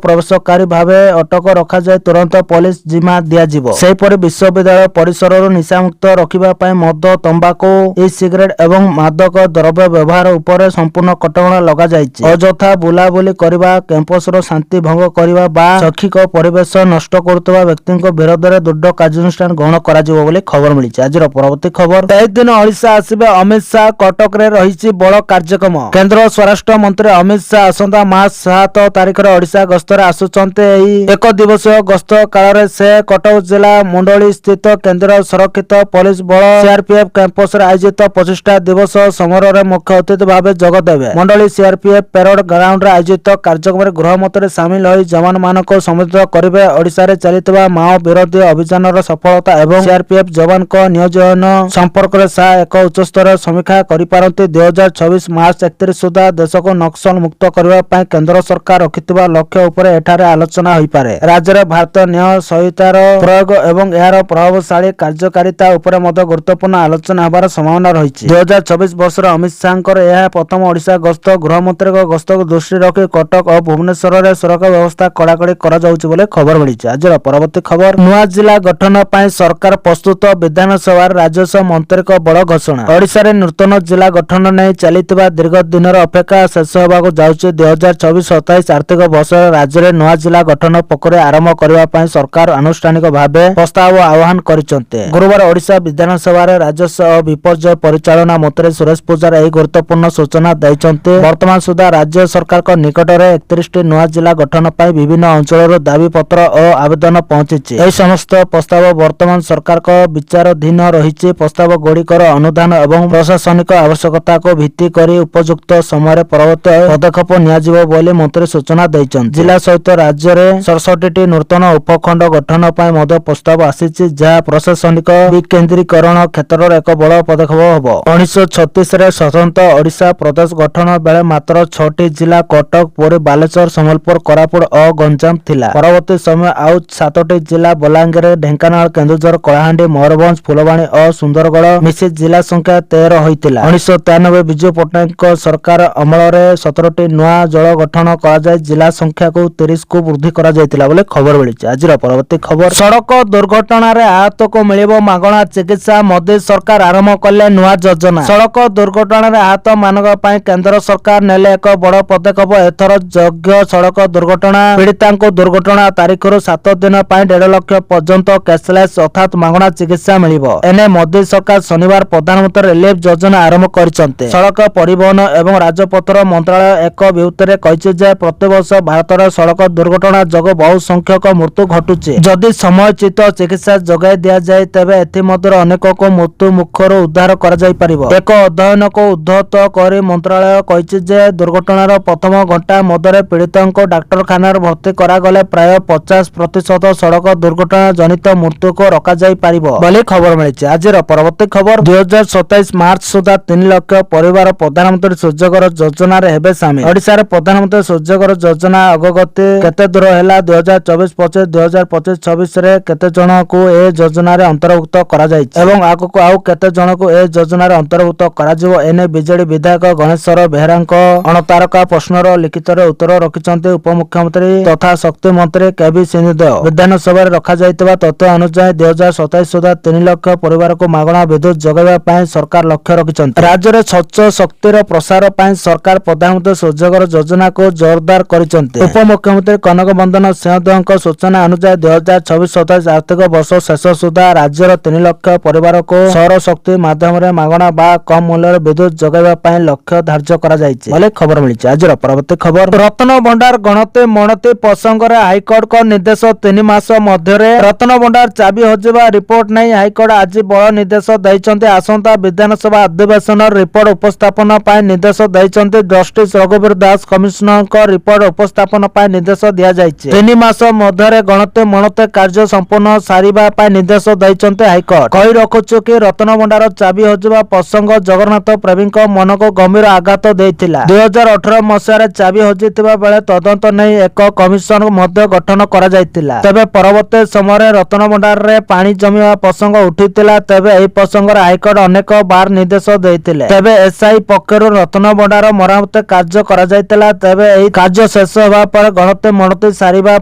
[SPEAKER 1] ପ୍ରବେଶକାରୀ ଭାବେ ଅଟକ ରଖାଯାଇ ତୁରନ୍ତ ପୋଲିସ ଜିମା ଦିଆଯିବ। ସେହିପରି ବିଶ୍ୱବିଦ୍ୟାଳୟ ପରିସରରୁ ନିଶାମୁକ୍ତ ରଖିବା ପାଇଁ ମଦ, ତମ୍ବାକୁ, ଇ ସିଗାରେଟ ଏବଂ ମାଦକ ଦ୍ରବ୍ୟ ବ୍ୟବହାର ଉପରେ ସମ୍ପୂର୍ଣ୍ଣ କଟକଣା ଲଗାଯାଇଛି। ଅଯଥା ବୁଲାବୁଲି କରିବା, କ୍ୟାମ୍ପସର ଶାନ୍ତି ଭଙ୍ଗ କରିବା ବା ଶୈକ୍ଷିକ ପରିବେଶ ନଷ୍ଟ କରୁଥିବା ବ୍ୟକ୍ତିଙ୍କ ବିରୋଧରେ ଦୃଢ କାର୍ଯ୍ୟାନୁଷ୍ଠାନ ଗ୍ରହଣ କରାଯିବ ବୋଲି ଖବର ମିଳିଛି। ଆଜିର ପରବର୍ତ୍ତୀ ଖବର, ଏହି ଦିନ ଓଡ଼ିଶା ଆସିବେ ଅମିତ ଶାହ, କଟକରେ ରହିଛି ବଡ଼ କାର୍ଯ୍ୟକ୍ରମ। କେନ୍ଦ୍ର ସ୍ୱରାଷ୍ଟ୍ର ମନ୍ତ୍ରୀ ଅମିତ ଶାହ ଆସନ୍ତା ମାର୍ଚ୍ଚ 7 ତାରିଖରେ ଓଡ଼ିଶା ଗସ୍ତରେ ଆସୁଛନ୍ତି। ଏହି ଏକ ଦିବସୀୟ ଗସ୍ତ କାଳରେ ସେ କଟକ ଜିଲ୍ଲା ମୁଣ୍ଡଳି ସ୍ଥିତ କେନ୍ଦ୍ରୀୟ ସୁରକ୍ଷିତ ପୋଲିସ ବଳ ସିଆରପିଏଫ କ୍ୟାମ୍ପସରେ ଆୟୋଜିତ ପ୍ରତିଷ୍ଠା ଦିବସ ସମାରୋହରେ ମୁଖ୍ୟ ଅତିଥି ଭାବେ ଯୋଗ ଦେବେ। ମୁଣ୍ଡଳି ସିଆରପିଏଫ ପ୍ୟାରେଡ ଗ୍ରାଉଣ୍ଡରେ ଆୟୋଜିତ କାର୍ଯ୍ୟକ୍ରମରେ ଗୃହମନ୍ତ୍ରୀ ସାମିଲ ହୋଇ ଯବାନମାନଙ୍କୁ ସମ୍ବୋଧିତ କରିବେ। ଓଡ଼ିଶାରେ ଚାଲିଥିବା ମାଓ ବିରୋଧୀ ଅଭିଯାନର ସଫଳତା ଏବଂ ସିଆରପିଏଫ ଯବାନଙ୍କ ନିୟୋଜନ ସମ୍ପର୍କରେ ଶାହ ଏକ ଉଚ୍ଚସ୍ତରୀୟ ସମୀକ୍ଷା କରିପାରନ୍ତି। 2024 ମାର୍ଚ୍ଚ 31 ସୁଦ୍ଧା ଦେଶକୁ ନକ୍ସଲ ମୁକ୍ତ କରିବା ପାଇଁ କେନ୍ଦ୍ର ସରକାର ରଖିଥିବା ଲକ୍ଷ୍ୟ ଉପରେ ଏଠାରେ ଆଲୋଚନା ହୋଇପାରେ। ରାଜ୍ୟରେ ଭାରତୀୟ ନ୍ୟାୟ ସଂହିତାର ପ୍ରୟୋଗ ଏବଂ ଏହାର ପ୍ରଭାବଶାଳୀ କାର୍ଯ୍ୟକାରିତା ଉପରେ ମଧ୍ୟ ଗୁରୁତ୍ୱପୂର୍ଣ୍ଣ ଆଲୋଚନା ହେବାର ସମ୍ଭାବନା ରହିଛି। 2024 ବର୍ଷରେ ଅମିତ ଶାହଙ୍କର ଏହା ପ୍ରଥମ ଓଡ଼ିଶା ଗସ୍ତ। ଗୃହମନ୍ତ୍ରୀଙ୍କ ଗସ୍ତକୁ ଦୃଷ୍ଟିରେ ରଖି କଟକ ଓ ଭୁବନେଶ୍ୱରରେ ସୁରକ୍ଷା ବ୍ୟବସ୍ଥା କଡ଼ାକଡ଼ି କରାଯାଉଛି ବୋଲି ଖବର ମିଳିଛି। ଆଜିର ପରବର୍ତ୍ତୀ ଖବର, ନୂଆ ଜିଲ୍ଲା ଗଠନ ପାଇଁ ସରକାର ପ୍ରସ୍ତୁତ, ବିଧାନସଭାରେ ରାଜସ୍ୱ ମନ୍ତ୍ରୀଙ୍କ ବଡ଼ ଘୋଷଣା। ଓଡ଼ିଶାରେ ନୂତନ ଜିଲ୍ଲା ଗଠନ ନେଇ ଚାଲିଥିବା ଦୀର୍ଘ ଦିନର ଅପେକ୍ଷା ଶେଷ ହେବାକୁ ଯାଉଛି। 2024-27 ଆର୍ଥିକ ବର୍ଷରେ ରାଜ୍ୟରେ ନୂଆ ଜିଲ୍ଲା ଗଠନ ପ୍ରକ୍ରିୟା ଆରମ୍ଭ କରିବା ପାଇଁ ସରକାର ଆନୁଷ୍ଠାନିକ ଭାବେ ପ୍ରସ୍ତାବ ଆହ୍ୱାନ କରିଛନ୍ତି। ଗୁରୁବାର ଓଡ଼ିଶା ବିଧାନସଭାରେ ରାଜସ୍ୱ ଓ ବିପର୍ଯ୍ୟୟ ପରିଚାଳନା ମନ୍ତ୍ରୀ ସୁରେଶ ପୂଜାରା ଏହି ଗୁରୁତ୍ୱପୂର୍ଣ୍ଣ ସୂଚନା ଦେଇଛନ୍ତି। ବର୍ତ୍ତମାନ ସୁଦ୍ଧା ରାଜ୍ୟ ସରକାରଙ୍କ ନିକଟରେ 31ଟି ନୂଆ ଜିଲ୍ଲା ଗଠନ ପାଇଁ ବିଭିନ୍ନ ଅଞ୍ଚଳରୁ ଦାବିପତ୍ର ଓ ଆବେଦନ ପହଞ୍ଚିଛି। ଏହି ସମସ୍ତ ପ୍ରସ୍ତାବ ବର୍ତ୍ତମାନ ସରକାରଙ୍କ ବିଚାରାଧୀନ ରହିଛି। ପ୍ରସ୍ତାବ ଗୁଡ଼ିକର ଅନୁଦାନ ଏବଂ ପ୍ରଶାସନିକ ଆବଶ୍ୟକତାକୁ ଭିତ୍ତି କରି ଉପଯୁକ୍ତ ସମୟରେ ପରବର୍ତ୍ତୀ ପଦକ୍ଷେପ ନିଆଯିବ ବୋଲି ମନ୍ତ୍ରୀ ସୂଚନା ଦେଇଛନ୍ତି। ଜିଲ୍ଲା ସହିତ ରାଜ୍ୟରେ 67ଟି ନୂତନ ଉପଖଣ୍ଡ ଗଠନ ପାଇଁ ମଧ୍ୟ ପ୍ରସ୍ତାବ ଆସିଛି, ଯାହା ପ୍ରଶାସନିକ ବିକେନ୍ଦ୍ରୀକରଣ କ୍ଷେତ୍ରରେ ଏକ ବଡ଼ ପଦକ୍ଷେପ ହେବ। 1936ରେ ସ୍ୱତନ୍ତ୍ର ଓଡ଼ିଶା ପ୍ରଦେଶ ଗଠନ ବେଳେ ମାତ୍ର 6ଟି ଜିଲ୍ଲା କଟକ, ପୁରୀ, ବାଲେଶ୍ୱର, ସମ୍ବଲପୁର, କୋରାପୁଟ ଓ ଗଞ୍ଜାମ ଥିଲା। ପରବର୍ତ୍ତୀ ସମୟ ଆଉ 7ଟି ଜିଲ୍ଲା ବଲାଙ୍ଗୀର, ଢେଙ୍କାନାଳ, କେନ୍ଦୁଝର, କଳାହାଣ୍ଡି, ମୟୂରଭଞ୍ଜ, ଫୁଲବାଣୀ ଓ ସୁନ୍ଦରଗଡ଼ ମିଶି ଜିଲ୍ଲା ସଂଖ୍ୟା 13 ହୋଇଥିଲା। 1993 ବିଜୁ ପଟ୍ଟନାୟକଙ୍କ ସରକାର ଅମଳରେ 17ଟି ନୂଆ ଜଳ ଗଠନ କରାଯାଇ ଜିଲ୍ଲା ସଂଖ୍ୟାକୁ 30କୁ ବୃଦ୍ଧି କରାଯାଇଥିଲା ବୋଲି ଖବର ମିଳିଛି। ଆଜିର ପରବର୍ତ୍ତୀ ଖବର, ସଡ଼କ ଦୁର୍ଘଟଣାରେ ଆହତକୁ ମିଳିବ ମାଗଣା ଚିକିତ୍ସା, ମୋଦି ସରକାର ଆରମ୍ଭ କଲେ ନୂଆ ଯୋଜନା। ସଡ଼କ ଦୁର୍ଘଟଣାରେ ଆହତ ମାନଙ୍କ ପାଇଁ କେନ୍ଦ୍ର ସରକାର ନେଲେ ଏକ ବଡ଼ ପଦକ୍ଷେପ। ଏଥର ଯୋଗ୍ୟ ସଡ଼କ ଦୁର୍ଘଟଣା ପୀଡ଼ିତାଙ୍କୁ ଦୁର୍ଘଟଣା ତାରିଖରୁ 7 ଦିନ ପାଇଁ 1.5 ଲକ୍ଷ ପର୍ଯ୍ୟନ୍ତ କ୍ୟାସଲେସ୍ ଅର୍ଥାତ୍ ମାଗଣା ଚିକିତ୍ସା ମିଳିବ। ଏନେ ମୋଦି ସରକାର ଶନିବାର ପ୍ରଧାନମନ୍ତ୍ରୀ ରିଲିଫ ଯୋଜନା ଆରମ୍ଭ କରିଛନ୍ତି। ସଡ଼କ ପରିବହନ ଏବଂ ରାଜପଥର ମନ୍ତ୍ରାଳୟ ଏକ ବିବୃତ୍ତିରେ କହିଛି ଯେ ପ୍ରତିବର୍ଷ ଭାରତରେ ସଡ଼କ ଦୁର୍ଘଟଣା ଯୋଗୁଁ ବହୁ ସଂଖ୍ୟକ ମୃତ୍ୟୁ ଘଟୁଛି। ଯଦି ସମୟୋଚିତ ଚିକିତ୍ସା ଯୋଗାଇ ଦିଆଯାଏ ତେବେ ଏଥିମଧ୍ୟରୁ ଅନେକଙ୍କୁ ମୃତ୍ୟୁ ମୁଖରୁ ଉଦ୍ଧାର କରାଯାଇପାରିବ। ଏକ ଅଧ୍ୟୟନକୁ ଉଦ୍ଧୃତ କରି ମନ୍ତ୍ରାଳୟ କହିଛି ଯେ ଦୁର୍ଘଟଣାର ପ୍ରଥମ ଘଣ୍ଟା ମଧ୍ୟରେ ପୀଡ଼ିତଙ୍କୁ ଡାକ୍ତରଖାନାରେ ଭର୍ତ୍ତି କରାଗଲେ ପ୍ରାୟ 50% ସଡ଼କ ଦୁର୍ଘଟଣା ଜନିତ ମୃତ୍ୟୁକୁ ରୋକାଯାଇପାରିବ ବୋଲି ଖବର ମିଳିଛି। ଆଜିର ପରବର୍ତ୍ତୀ ଖବର, 2027 ମାର୍ଚ୍ଚ ସୁଦ୍ଧା 3 ଲକ୍ଷ ପରିବାର ପ୍ରଧାନମନ୍ତ୍ରୀ ସୂର୍ଯ୍ୟଘର ଯୋଜନାରେ ହେବେ ସାମିଲ। ଓଡ଼ିଶାରେ ପ୍ରଧାନମନ୍ତ୍ରୀ ସୂର୍ଯ୍ୟଘର ଯୋଜନା ଅଗ୍ରଗତି କେତେ ଦୂର ହେଲା? 2024-25, 2025-26ରେ କେତେ ଜଣଙ୍କୁ ଏ ଯୋଜନାରେ ଅନ୍ତର୍ଭୁକ୍ତ ଅନ୍ତର୍ଭୁକ୍ତ କରାଯାଇଛି ଏବଂ ଆଗକୁ ଆଉ କେତେ ଜଣକୁ ଏ ଯୋଜନାରେ ଅନ୍ତର୍ଭୁକ୍ତ କରାଯିବ ଏନେଇ ବିଜେଡି ବିଧାୟକ ଗଣେଶ୍ୱର ବେହେରାଙ୍କ ଅଣତାରକା ପ୍ରଶ୍ନର ଲିଖିତରେ ଉତ୍ତର ରଖିଛନ୍ତି ଉପମୁଖ୍ୟମନ୍ତ୍ରୀ ତଥା ଶକ୍ତି ମନ୍ତ୍ରୀ କେବି ସିଂହଦେଓ। ବିଧାନସଭାରେ ରଖାଯାଇଥିବା ତଥ୍ୟ ଅନୁଯାୟୀ 2027 ସୁଦ୍ଧା 3 ଲକ୍ଷ ପରିବାରକୁ ମାଗଣା ବିଦ୍ୟୁତ ଯୋଗାଇବା ପାଇଁ ସରକାର ଲକ୍ଷ୍ୟ ରଖିଛନ୍ତି। ରାଜ୍ୟରେ ସ୍ୱଚ୍ଛ ଶକ୍ତିର ପ୍ରସାର ପାଇଁ ସରକାର ପ୍ରଧାନମନ୍ତ୍ରୀ ସୂର୍ଯ୍ୟଘର ଯୋଜନାକୁ ଜୋରଦାର କରିଛନ୍ତି। ଉପମୁଖ୍ୟମନ୍ତ୍ରୀ କନକ ବନ୍ଦନ ସିଂହଦେଓଙ୍କ ସୂଚନା ଅନୁଯାୟୀ 2026-27 ଆର୍ଥିକ ବର୍ଷ ଶେଷ ସୁଦ୍ଧା ରାଜ୍ୟର 3 ଲକ୍ଷ ପରିବାରକୁ ସୌର ଶକ୍ତି ମାଧ୍ୟମରେ ମାଗଣା ବା କମ୍ ମୂଲ୍ୟରେ ବିଦ୍ୟୁତ ଯୋଗାଇବା ପାଇଁ ଲକ୍ଷ୍ୟ ଧାର୍ଯ୍ୟ କରାଯାଇଛି ବୋଲି ଖବର ମିଳିଛି। ଆଜିର ପରବର୍ତ୍ତୀ ଖବର, ରତ୍ନ ଭଣ୍ଡାର ଗଣତି ମଣତି ପ୍ରସଙ୍ଗରେ ହାଇକୋର୍ଟଙ୍କ ନିର୍ଦ୍ଦେଶ 3 ମାସ ମଧ୍ୟରେ ରତ୍ନ ଭଣ୍ଡାର ଚାବି ହଜିବା ରିପୋର୍ଟ ନେଇ ହାଇକୋର୍ଟ ଆଜି ବଡ଼ ନିର୍ଦ୍ଦେଶ ଦେଇଛନ୍ତି। ଆସନ୍ତା ବିଧାନସଭା ଅଧିବେଶନର ରିପୋର୍ଟ ଉପସ୍ଥାପନ ପାଇଁ ନିର୍ଦ୍ଦେଶ ଦେଇଛନ୍ତି। ଜଷ୍ଟିସ ରଘୁବୀର ଦାସ କମିଶନଙ୍କ ରିପୋର୍ଟ ଉପସ୍ଥାପନ ପାଇଁ ନିର୍ଦ୍ଦେଶ ଦିଆଯାଇଛି। 3 ମାସ ମଧ୍ୟରେ ଗଣତି ମଣତି କାର୍ଯ୍ୟ ସମ୍ପୂର୍ଣ୍ଣ ସାରିବା ପାଇଁ ନିର୍ଦ୍ଦେଶ ଦେଇଛନ୍ତି ହାଇକୋର୍ଟ। କହି ରଖୁଛୁ କି ରତ୍ନ ଭଣ୍ଡାର ଚାବି ହଜିବା ପ୍ରସଙ୍ଗ ଜଗନ୍ନାଥ ପ୍ରେମୀଙ୍କ ମନକୁ ଗମ୍ଭୀର ଆଘାତ ଦେଇଥିଲା। 2018 ମସିହାରେ ଚାବି ହଜିଥିବା ବେଳେ ତଦନ୍ତ ନେଇ ଏକ କମିଶନ ମଧ୍ୟ ଗଠନ କରାଯାଇଥିଲା। ତେବେ ପରବର୍ତ୍ତୀ ସମୟରେ ରତ୍ନ ଭଣ୍ଡାରରେ ପାଣି ଜମିବା ପ୍ରସଙ୍ଗ ଉଠିଥିଲା। ତେବେ ଏହି ପ୍ରସଙ୍ଗରେ ହାଇକୋର୍ଟ ଅନେକ ବାର ନିର୍ଦ୍ଦେଶ ଦେଇଥିଲେ। ତେବେ ଏସ୍ଆଇ ପକ୍ଷରୁ ରତ୍ନ ଭଣ୍ଡାର ମରାମତି କାର୍ଯ୍ୟ କରାଯାଇଥିଲା। ତେବେ ଏହି କାର୍ଯ୍ୟ ଶେଷ ହେବା ପରେ ଗଣତି ମଣତି ସାରିବା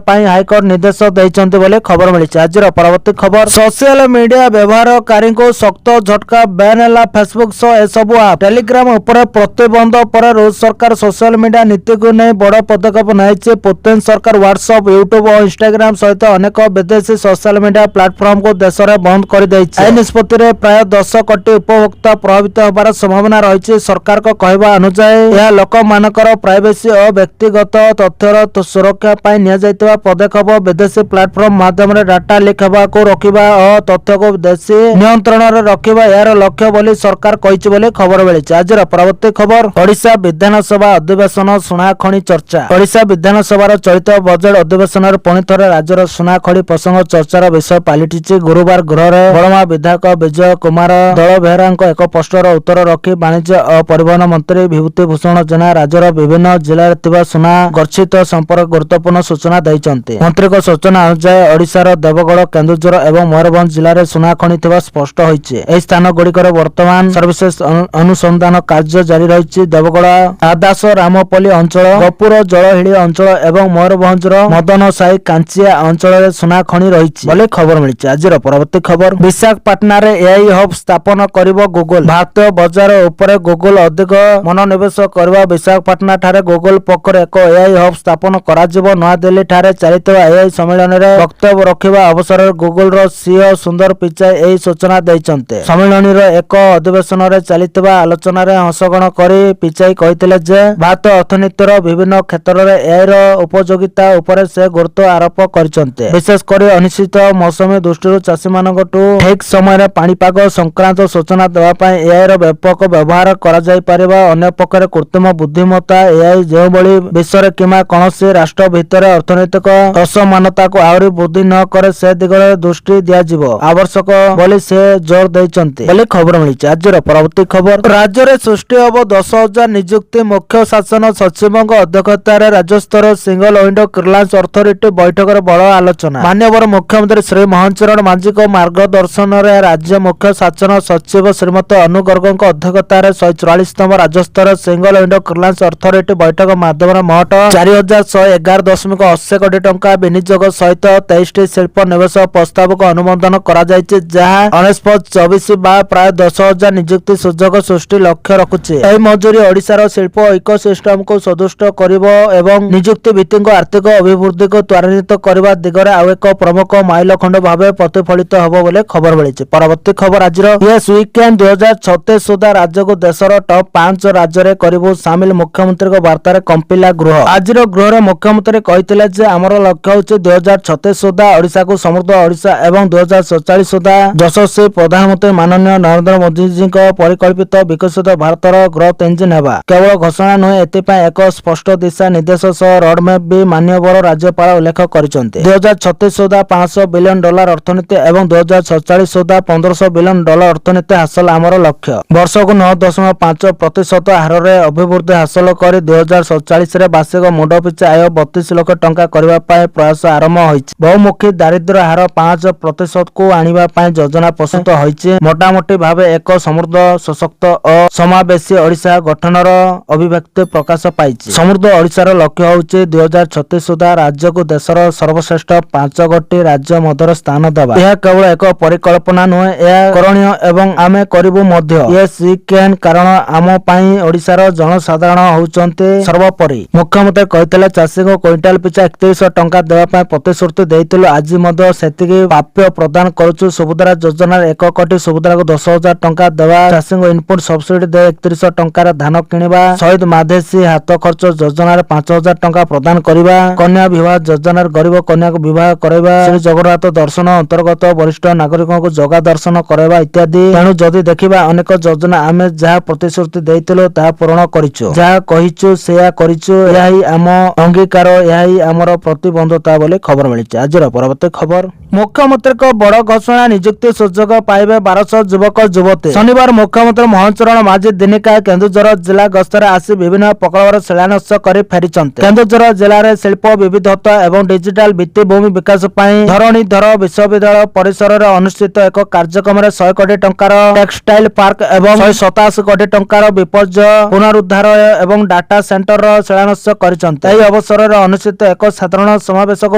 [SPEAKER 1] ପାଇଁ ହାଇକୋର୍ଟ ନିର୍ଦ୍ଦେଶ ଦେଇଛନ୍ତି ବୋଲି ଖବର ମିଳିଛି। ଆଜିର ପରବର୍ତ୍ତୀ ଖବର, ସୋସିଆଲ ମିଡିଆ ବ୍ୟବହାରକାରୀଙ୍କୁ ଶକ୍ତ ଝଟକା, ବ୍ୟାନ୍ ହେଲା ଫେସବୁକ୍ ସହ ଏସବୁ ଆପ୍। ଟେଲିଗ୍ରାମ ଉପରେ ପ୍ରତିବନ୍ଧ ପରେ ରୁଷ ସରକାର ସୋସିଆଲ ମିଡିଆ ନୀତିକୁ ନେଇ ବଡ଼ ପଦକ୍ଷେପ ନେଇଛି। ପୁତିନ ସରକାର ହ୍ୱାଟ୍ସଆପ୍, ୟୁଟ୍ୟୁବ ଓ ଇନଷ୍ଟାଗ୍ରାମ ସହିତ ଅନେକ ବିଦେଶୀ ସୋସିଆଲ ମିଡିଆ ପ୍ଲାଟଫର୍ମକୁ ଦେଶରେ ବନ୍ଦ କରିଦେଇଛି। ଏହି ନିଷ୍ପତ୍ତିରେ ପ୍ରାୟ 10 କୋଟି ଉପଭୋକ୍ତା ପ୍ରଭାବିତ ହେବାର ସମ୍ଭାବନା ରହିଛି। ସରକାରଙ୍କ କହିବା ଅନୁଯାୟୀ ଏହା ଲୋକମାନଙ୍କର ପ୍ରାଇଭେସି ଓ ବ୍ୟକ୍ତିଗତ ତଥ୍ୟର ସୁରକ୍ଷା ପାଇଁ ନିଆଯାଇଥିବା ପଦକ୍ଷେପ। ବିଦେଶୀ ପ୍ଲାଟଫର୍ମ ମାଧ୍ୟମରେ ଡାଟା ଲିକ୍ ହେବାକୁ ରୋକିବା ଓ ତଥ୍ୟକୁ ଦେଶୀ ନିୟନ୍ତ୍ରଣରେ ରଖିବା ଏହାର ଲକ୍ଷ୍ୟ ବୋଲି ସରକାର କହିଛି ବୋଲି ଖବର ମିଳିଛି। ଆଜିର ପରବର୍ତ୍ତୀ ଖବର, ଓଡ଼ିଶା ବିଧାନସଭା ଅଧିବେଶନ ସୁନାଖଣି ଚର୍ଚ୍ଚା। ଓଡ଼ିଶା ବିଧାନସଭାର ଚଳିତ ବଜେଟ୍ ଅଧିବେଶନରେ ପୁଣି ଥରେ ରାଜ୍ୟର ସୁନାଖଣି ପ୍ରସଙ୍ଗ ଚର୍ଚ୍ଚାର ବିଷୟ ପାଲଟିଛି। ଗୁରୁବାର ଗୃହରେ ବଡ଼ମା ବିଧାୟକ ବିଜୟ କୁମାର ଦଳବେହେରାଙ୍କ ଏକ ପ୍ରଶ୍ନର ଉତ୍ତର ରଖି ବାଣିଜ୍ୟ ଓ ପରିବହନ ମନ୍ତ୍ରୀ ବିଭୂତି ଭୂଷଣ ଜେନା ରାଜ୍ୟର ବିଭିନ୍ନ ଜିଲ୍ଲାରେ ଥିବା ସୁନା ଗଚ୍ଛିତ ସମ୍ପର୍କରେ ଗୁରୁତ୍ୱପୂର୍ଣ୍ଣ ସୂଚନା ଦେଇଛନ୍ତି। ମନ୍ତ୍ରୀଙ୍କ ସୂଚନା ଅନୁଯାୟୀ ଓଡ଼ିଶାର ଦେବଗଡ଼, କେନ୍ଦୁଝର ଏବଂ ମୟୂରଭଞ୍ଜ ଜିଲ୍ଲାରେ ସୁନା ଖଣି ଥିବା ସ୍ପଷ୍ଟ ହୋଇଛି। ଏହି ସ୍ଥାନ ଗୁଡ଼ିକରେ ବର୍ତ୍ତମାନ ସର୍ଭିସେସ୍ ଅନୁସନ୍ଧାନ କାର୍ଯ୍ୟ ଜାରି ରହିଛି। ଦେବଗଡ଼ ଆଦାସ ରାମପଲ୍ଲୀ ଅଞ୍ଚଳ, ଗପୁର ଜଳହିଳି ଅଞ୍ଚଳ ଏବଂ ମୟୂରଭଞ୍ଜର ମଦନସାହି କାଞ୍ଚିଆ ଅଞ୍ଚଳରେ ସୁନା ଖଣି ରହିଛି ବୋଲି ଖବର ମିଳିଛି। ଆଜିର ପରବର୍ତ୍ତୀ ଖବର, ବିଶାଖାପାଟଣାରେ ଏଆଇ ହବ୍ ସ୍ଥାପନ କରିବ ଗୁଗଲ। ଭାରତୀୟ ବଜାର ଉପରେ ଗୁଗଲ ଅଧିକ ମନୋନିବେଶ କରିବା। ବିଶାଖାପାଟଣା ଠାରେ ଗୁଗଲ ପକ୍ଷରୁ ଏକ ଏଆଇ ହବ୍ ସ୍ଥାପନ କରାଯିବ। ନୂଆଦିଲ୍ଲୀ ଠାରେ ଚାଲିଥିବା ଏଆଇ ସମ୍ମିଳନୀରେ ବକ୍ତବ୍ୟ ରଖିବା ଅବସରରେ ଗୁଗଲର ସିଇଓ ସୁନ୍ଦର ପିଚାଇ ଏହି ସୂଚନା ଦେଇଛନ୍ତି। ସମ୍ମିଳନୀର ଏକ ଅଧିବେଶନରେ ଚାଲିଥିବା ଆଲୋଚନାରେ ଅଂଶଗ୍ରହଣ କରି ପିଚାଇ କହିଥିଲେ ଯେ ଭାରତ ଅର୍ଥନୀତିର ବିଭିନ୍ନ କ୍ଷେତ୍ରରେ ଏଆଇର ଉପଯୋଗିତା ଉପରେ ସେ ଗୁରୁତ୍ୱ ଆରୋପ କରିଛନ୍ତି। ବିଶେଷ କରି ଅନିଶ୍ଚିତ ମୌସୁମୀ ଦୃଷ୍ଟିରୁ ଚାଷୀମାନଙ୍କଠୁ ଠିକ୍ ସମୟରେ ପାଣିପାଗ ସଂକ୍ରାନ୍ତ ସୂଚନା ଦେବା ପାଇଁ ଏଆଇର ବ୍ୟାପକ ବ୍ୟବହାର କରାଯାଇପାରିବ। ଅନ୍ୟପକ୍ଷରେ କୃତ୍ରିମ ବୁଦ୍ଧିମତ୍ତା ଏଆଇ ଯେଉଁଭଳି ବିଶ୍ୱରେ କିମ୍ବା କୌଣସି ରାଷ୍ଟ୍ର ଭିତରେ ଅର୍ଥନୈତିକ ଅସମାନତାକୁ ଆହୁରି ବୃଦ୍ଧି ନ କରେ ସେ ଦିଗରେ ଦୃଷ୍ଟି ଦିଆଯିବ ଆବଶ୍ୟକ ବୋଲି ସେ ଜୋର ଦେଇଛନ୍ତି ବୋଲି ଖବର ମିଳିଛି। ଆଜିର ପରବର୍ତ୍ତୀ ଖବର, ରାଜ୍ୟରେ ସୃଷ୍ଟି ହେବ 10,000 ନିଯୁକ୍ତି। ମୁଖ୍ୟ ଶାସନ ସଚିବଙ୍କ ଅଧ୍ୟକ୍ଷତାରେ ରାଜ୍ୟସ୍ତରୀୟ ସିଙ୍ଗଲ ୱିଣ୍ଡୋ କ୍ଲିୟରାନ୍ସ ଅଥରିଟି ବୈଠକରେ ବଡ଼ ଆଲୋଚନା। ମାନ୍ୟବର ମୁଖ୍ୟମନ୍ତ୍ରୀ ଶ୍ରୀ ମୋହନ ଚରଣ ମାଝୀଙ୍କ ମାର୍ଗଦର୍ଶନରେ ରାଜ୍ୟ ମୁଖ୍ୟ ଶାସନ ସଚିବ ଶ୍ରୀମତୀ ଅନୁ ଗର୍ଗଙ୍କ ଅଧ୍ୟକ୍ଷତାରେ 144ତମ ରାଜ୍ୟସ୍ତରୀୟ ସିଙ୍ଗଲ ୱିଣ୍ଡୋ କ୍ଲିୟରାନ୍ସ ଅଥରିଟି ବୈଠକ ମାଧ୍ୟମରେ ମୋଟ 4,111.80 କୋଟି ଟଙ୍କା ବିନିଯୋଗ ସହିତ 23ଟି ଶିଳ୍ପ ନିବେଶ ପ୍ରସ୍ତାବକୁ ଅନୁମୋଦନ କରାଯାଇଛି, ଯାହା 1924 ବା ପ୍ରାୟ 10,000 ନିଯୁକ୍ତି ସୁଯୋଗ ସୃଷ୍ଟି ଲକ୍ଷ୍ୟ ରଖୁଛି। ଏହି ମଞ୍ଜୁରୀ ଓଡ଼ିଶାର ଶିଳ୍ପ ଇକୋସିଷ୍ଟମକୁ ସୁଦୃଢ଼ କରିବ ଏବଂ ନିଯୁକ୍ତି ଭିତ୍ତିକ ଆର୍ଥିକ ଅଭିବୃଦ୍ଧିକୁ ତ୍ୱରାନ୍ୱିତ କରିବା ଦିଗରେ ଆଉ ଏକ ପ୍ରମୁଖ ମାଇଲଖଣ୍ଡ ଭାବେ ପ୍ରତିଫଳିତ ହେବ ବୋଲି ଖବର ମିଳିଛି। ପରବର୍ତ୍ତୀ ଖବର, ଆଜିର ୟେସ୍ ୱିକେଣ୍ଡ 2036 ସୁଦ୍ଧା ରାଜ୍ୟକୁ ଦେଶର ଟପ୍ 5 ରାଜ୍ୟରେ କରିବୁ ସାମିଲ। ମୁଖ୍ୟମନ୍ତ୍ରୀଙ୍କ ବାର୍ତ୍ତାରେ କମ୍ପିଲା ଗୃହ। ଆଜିର ଗୃହରେ ମୁଖ୍ୟମନ୍ତ୍ରୀ କହିଥିଲେ ଯେ ଆମର ଲକ୍ଷ୍ୟ ହେଉଛି 2036 ସୁଦ୍ଧା ଓଡ଼ିଶାକୁ ସମୃଦ୍ଧ ଓଡ଼ିଶା ଏବଂ 2047 ସୁଦ୍ଧା ଯଶସ୍ୱୀ ପ୍ରଧାନମନ୍ତ୍ରୀ ମାନନୀୟ ନରେନ୍ଦ୍ର ମୋଦିଜୀଙ୍କ ପରିକଳ୍ପିତ ବିକଶିତ ଭାରତର ଗ୍ରୋଥ ଇଞ୍ଜିନ୍ ହେବା। କେବଳ ଘୋଷଣା ନୁହେଁ, ଏଥିପାଇଁ ଏକ ସ୍ପଷ୍ଟ ଦିଶା ନିର୍ଦ୍ଦେଶ ସହ ରୋଡମ୍ୟାପ୍ ବି ମାନ୍ୟବର ରାଜ୍ୟପାଳ ଉଲ୍ଲେଖ କରିଛନ୍ତି। 2036 ସୁଦ୍ଧା $500 ବିଲିୟନ ଅର୍ଥନୀତି ଏବଂ 2047 ସୁଦ୍ଧା $1,500 ବିଲିୟନ ଅର୍ଥନୀତି ହାସଲ ଆମର ଲକ୍ଷ୍ୟ। ବର୍ଷକୁ 9.5% ହାରରେ ଅଭିବୃଦ୍ଧି ହାସଲ କରି 2047ରେ ବାର୍ଷିକ ମୁଣ୍ଡ ପିଛା ଆୟ 32 ଲକ୍ଷ ଟଙ୍କା କରିବା ପାଇଁ ପ୍ରୟାସ ଆରମ୍ଭ ହୋଇଛି। ବହୁମୁଖୀ ଦାରିଦ୍ର୍ୟ ହାର 5%କୁ ଆଣିବା କରିବା ପାଇଁ ଯୋଜନା ପ୍ରସ୍ତୁତ ହୋଇଛି। ମୋଟାମୋଟି ଭାବେ ଏକ ସମୃଦ୍ଧ ସଶକ୍ତ ଓ ସମାବେଶୀ ଓଡ଼ିଶା ଗଠନର ଅଭିବ୍ୟକ୍ତି ପ୍ରକାଶ ପାଇଛି। ସମୃଦ୍ଧ ଓଡ଼ିଶାର ଲକ୍ଷ୍ୟ ହେଉଛି 2036 ସୁଦ୍ଧା ରାଜ୍ୟକୁ ଦେଶର ସର୍ବଶ୍ରେଷ୍ଠ 5ଗୋଟି ରାଜ୍ୟ ମଧ୍ୟରେ ସ୍ଥାନ ଦେବା। ଏହା କେବଳ ଏକ ପରିକଳ୍ପନା ନୁହେଁ, ଏହା କରଣୀୟ ଏବଂ ଆମେ କରିବୁ ମଧ୍ୟ। ୟେସ୍ ୱି କ୍ୟାନ୍, କାରଣ ଆମ ପାଇଁ ଓଡ଼ିଶାର ଜନସାଧାରଣ ହେଉଛନ୍ତି ସର୍ବୋପରି। ମୁଖ୍ୟମନ୍ତ୍ରୀ କହିଥିଲେ, ଚାଷୀଙ୍କୁ କ୍ୱିଣ୍ଟାଲ ପିଛା 3100 ଟଙ୍କା ଦେବା ପାଇଁ ପ୍ରତିଶ୍ରୁତି ଦେଇଥିଲୁ, ଆଜି ମଧ୍ୟ ସେତିକି ପ୍ରାପ୍ୟ ପ୍ରଦାନ କରୁଛୁ। ସୁଭଦ୍ରା ଯୋଜନାରେ 1 କୋଟି ସୁଭଦ୍ରାକୁ 10,000 ଟଙ୍କା ଦେବା, ଚାଷୀଙ୍କୁ ଇନପୁଟ୍ ସବସିଡି ଦେଇ 3100 ଟଙ୍କାରେ ଧାନ କିଣିବା, ଶହୀଦ ମାଧେଶୀ ହାତ ଖର୍ଚ୍ଚ ଯୋଜନାରେ 5,000 ଟଙ୍କା ପ୍ରଦାନ କରିବା, କନ୍ୟା ବିବାହ ଯୋଜନାରେ ଗରିବ କନ୍ୟାକୁ ବିବାହ କରାଇବା, ଶ୍ରୀ ଜଗନ୍ନାଥ ଦର୍ଶନ ଅନ୍ତର୍ଗତ ବରିଷ୍ଠ ନାଗରିକଙ୍କୁ ଜଗା ଦର୍ଶନ କରାଇବା ଇତ୍ୟାଦି। ତେଣୁ ଯଦି ଦେଖିବା, ଅନେକ ଯୋଜନା ଆମେ ଯାହା ପ୍ରତିଶ୍ରୁତି ଦେଇଥିଲୁ ତାହା ପୂରଣ କରିଛୁ, ଯାହା କହିଛୁ ସେୟା କରିଛୁ। ଏହା ହିଁ ଆମ ଅଙ୍ଗୀକାର, ଏହା ହିଁ ଆମର ପ୍ରତିବଦ୍ଧତା ବୋଲି ଖବର ମିଳିଛି। ଆଜିର ପରବର୍ତ୍ତୀ ଖବର, ମୁଖ୍ୟମନ୍ତ୍ରୀଙ୍କ ବଡ଼ ଘୋଷଣା, ନିଯୁକ୍ତି ସୁଯୋଗ ପାଇବେ 1200 ଯୁବକ ଯୁବତୀ। ଶନିବାର ମୁଖ୍ୟମନ୍ତ୍ରୀ ମୋହନ ଚରଣ ମାଝୀ ଦିନିକା କେନ୍ଦୁଝର ଜିଲ୍ଲା ଗସ୍ତରେ ଆସି ବିଭିନ୍ନ ପ୍ରକଳ୍ପର ଶିଳାନ୍ୟାସ କରି ଫେରିଛନ୍ତି। କେନ୍ଦୁଝର ଜିଲ୍ଲାରେ ଶିଳ୍ପ ବିବିଧତା ଏବଂ ଡିଜିଟାଲ ଭିତ୍ତିଭୂମି ବିକାଶ ପାଇଁ ଧରଣୀଧର ବିଶ୍ୱବିଦ୍ୟାଳୟ ପରିସରରେ ଅନୁଷ୍ଠିତ ଏକ କାର୍ଯ୍ୟକ୍ରମରେ 100 କୋଟି ଟଙ୍କାର ଟେକ୍ସଟାଇଲ ପାର୍କ ଏବଂ 187 କୋଟି ଟଙ୍କାର ବିପର୍ଯ୍ୟୟ ପୁନରୁଦ୍ଧାର ଏବଂ ଡାଟା ସେଣ୍ଟରର ଶିଳାନ୍ୟାସ କରିଛନ୍ତି। ଏହି ଅବସରରେ ଅନୁଷ୍ଠିତ ଏକ ସାଧାରଣ ସମାବେଶକୁ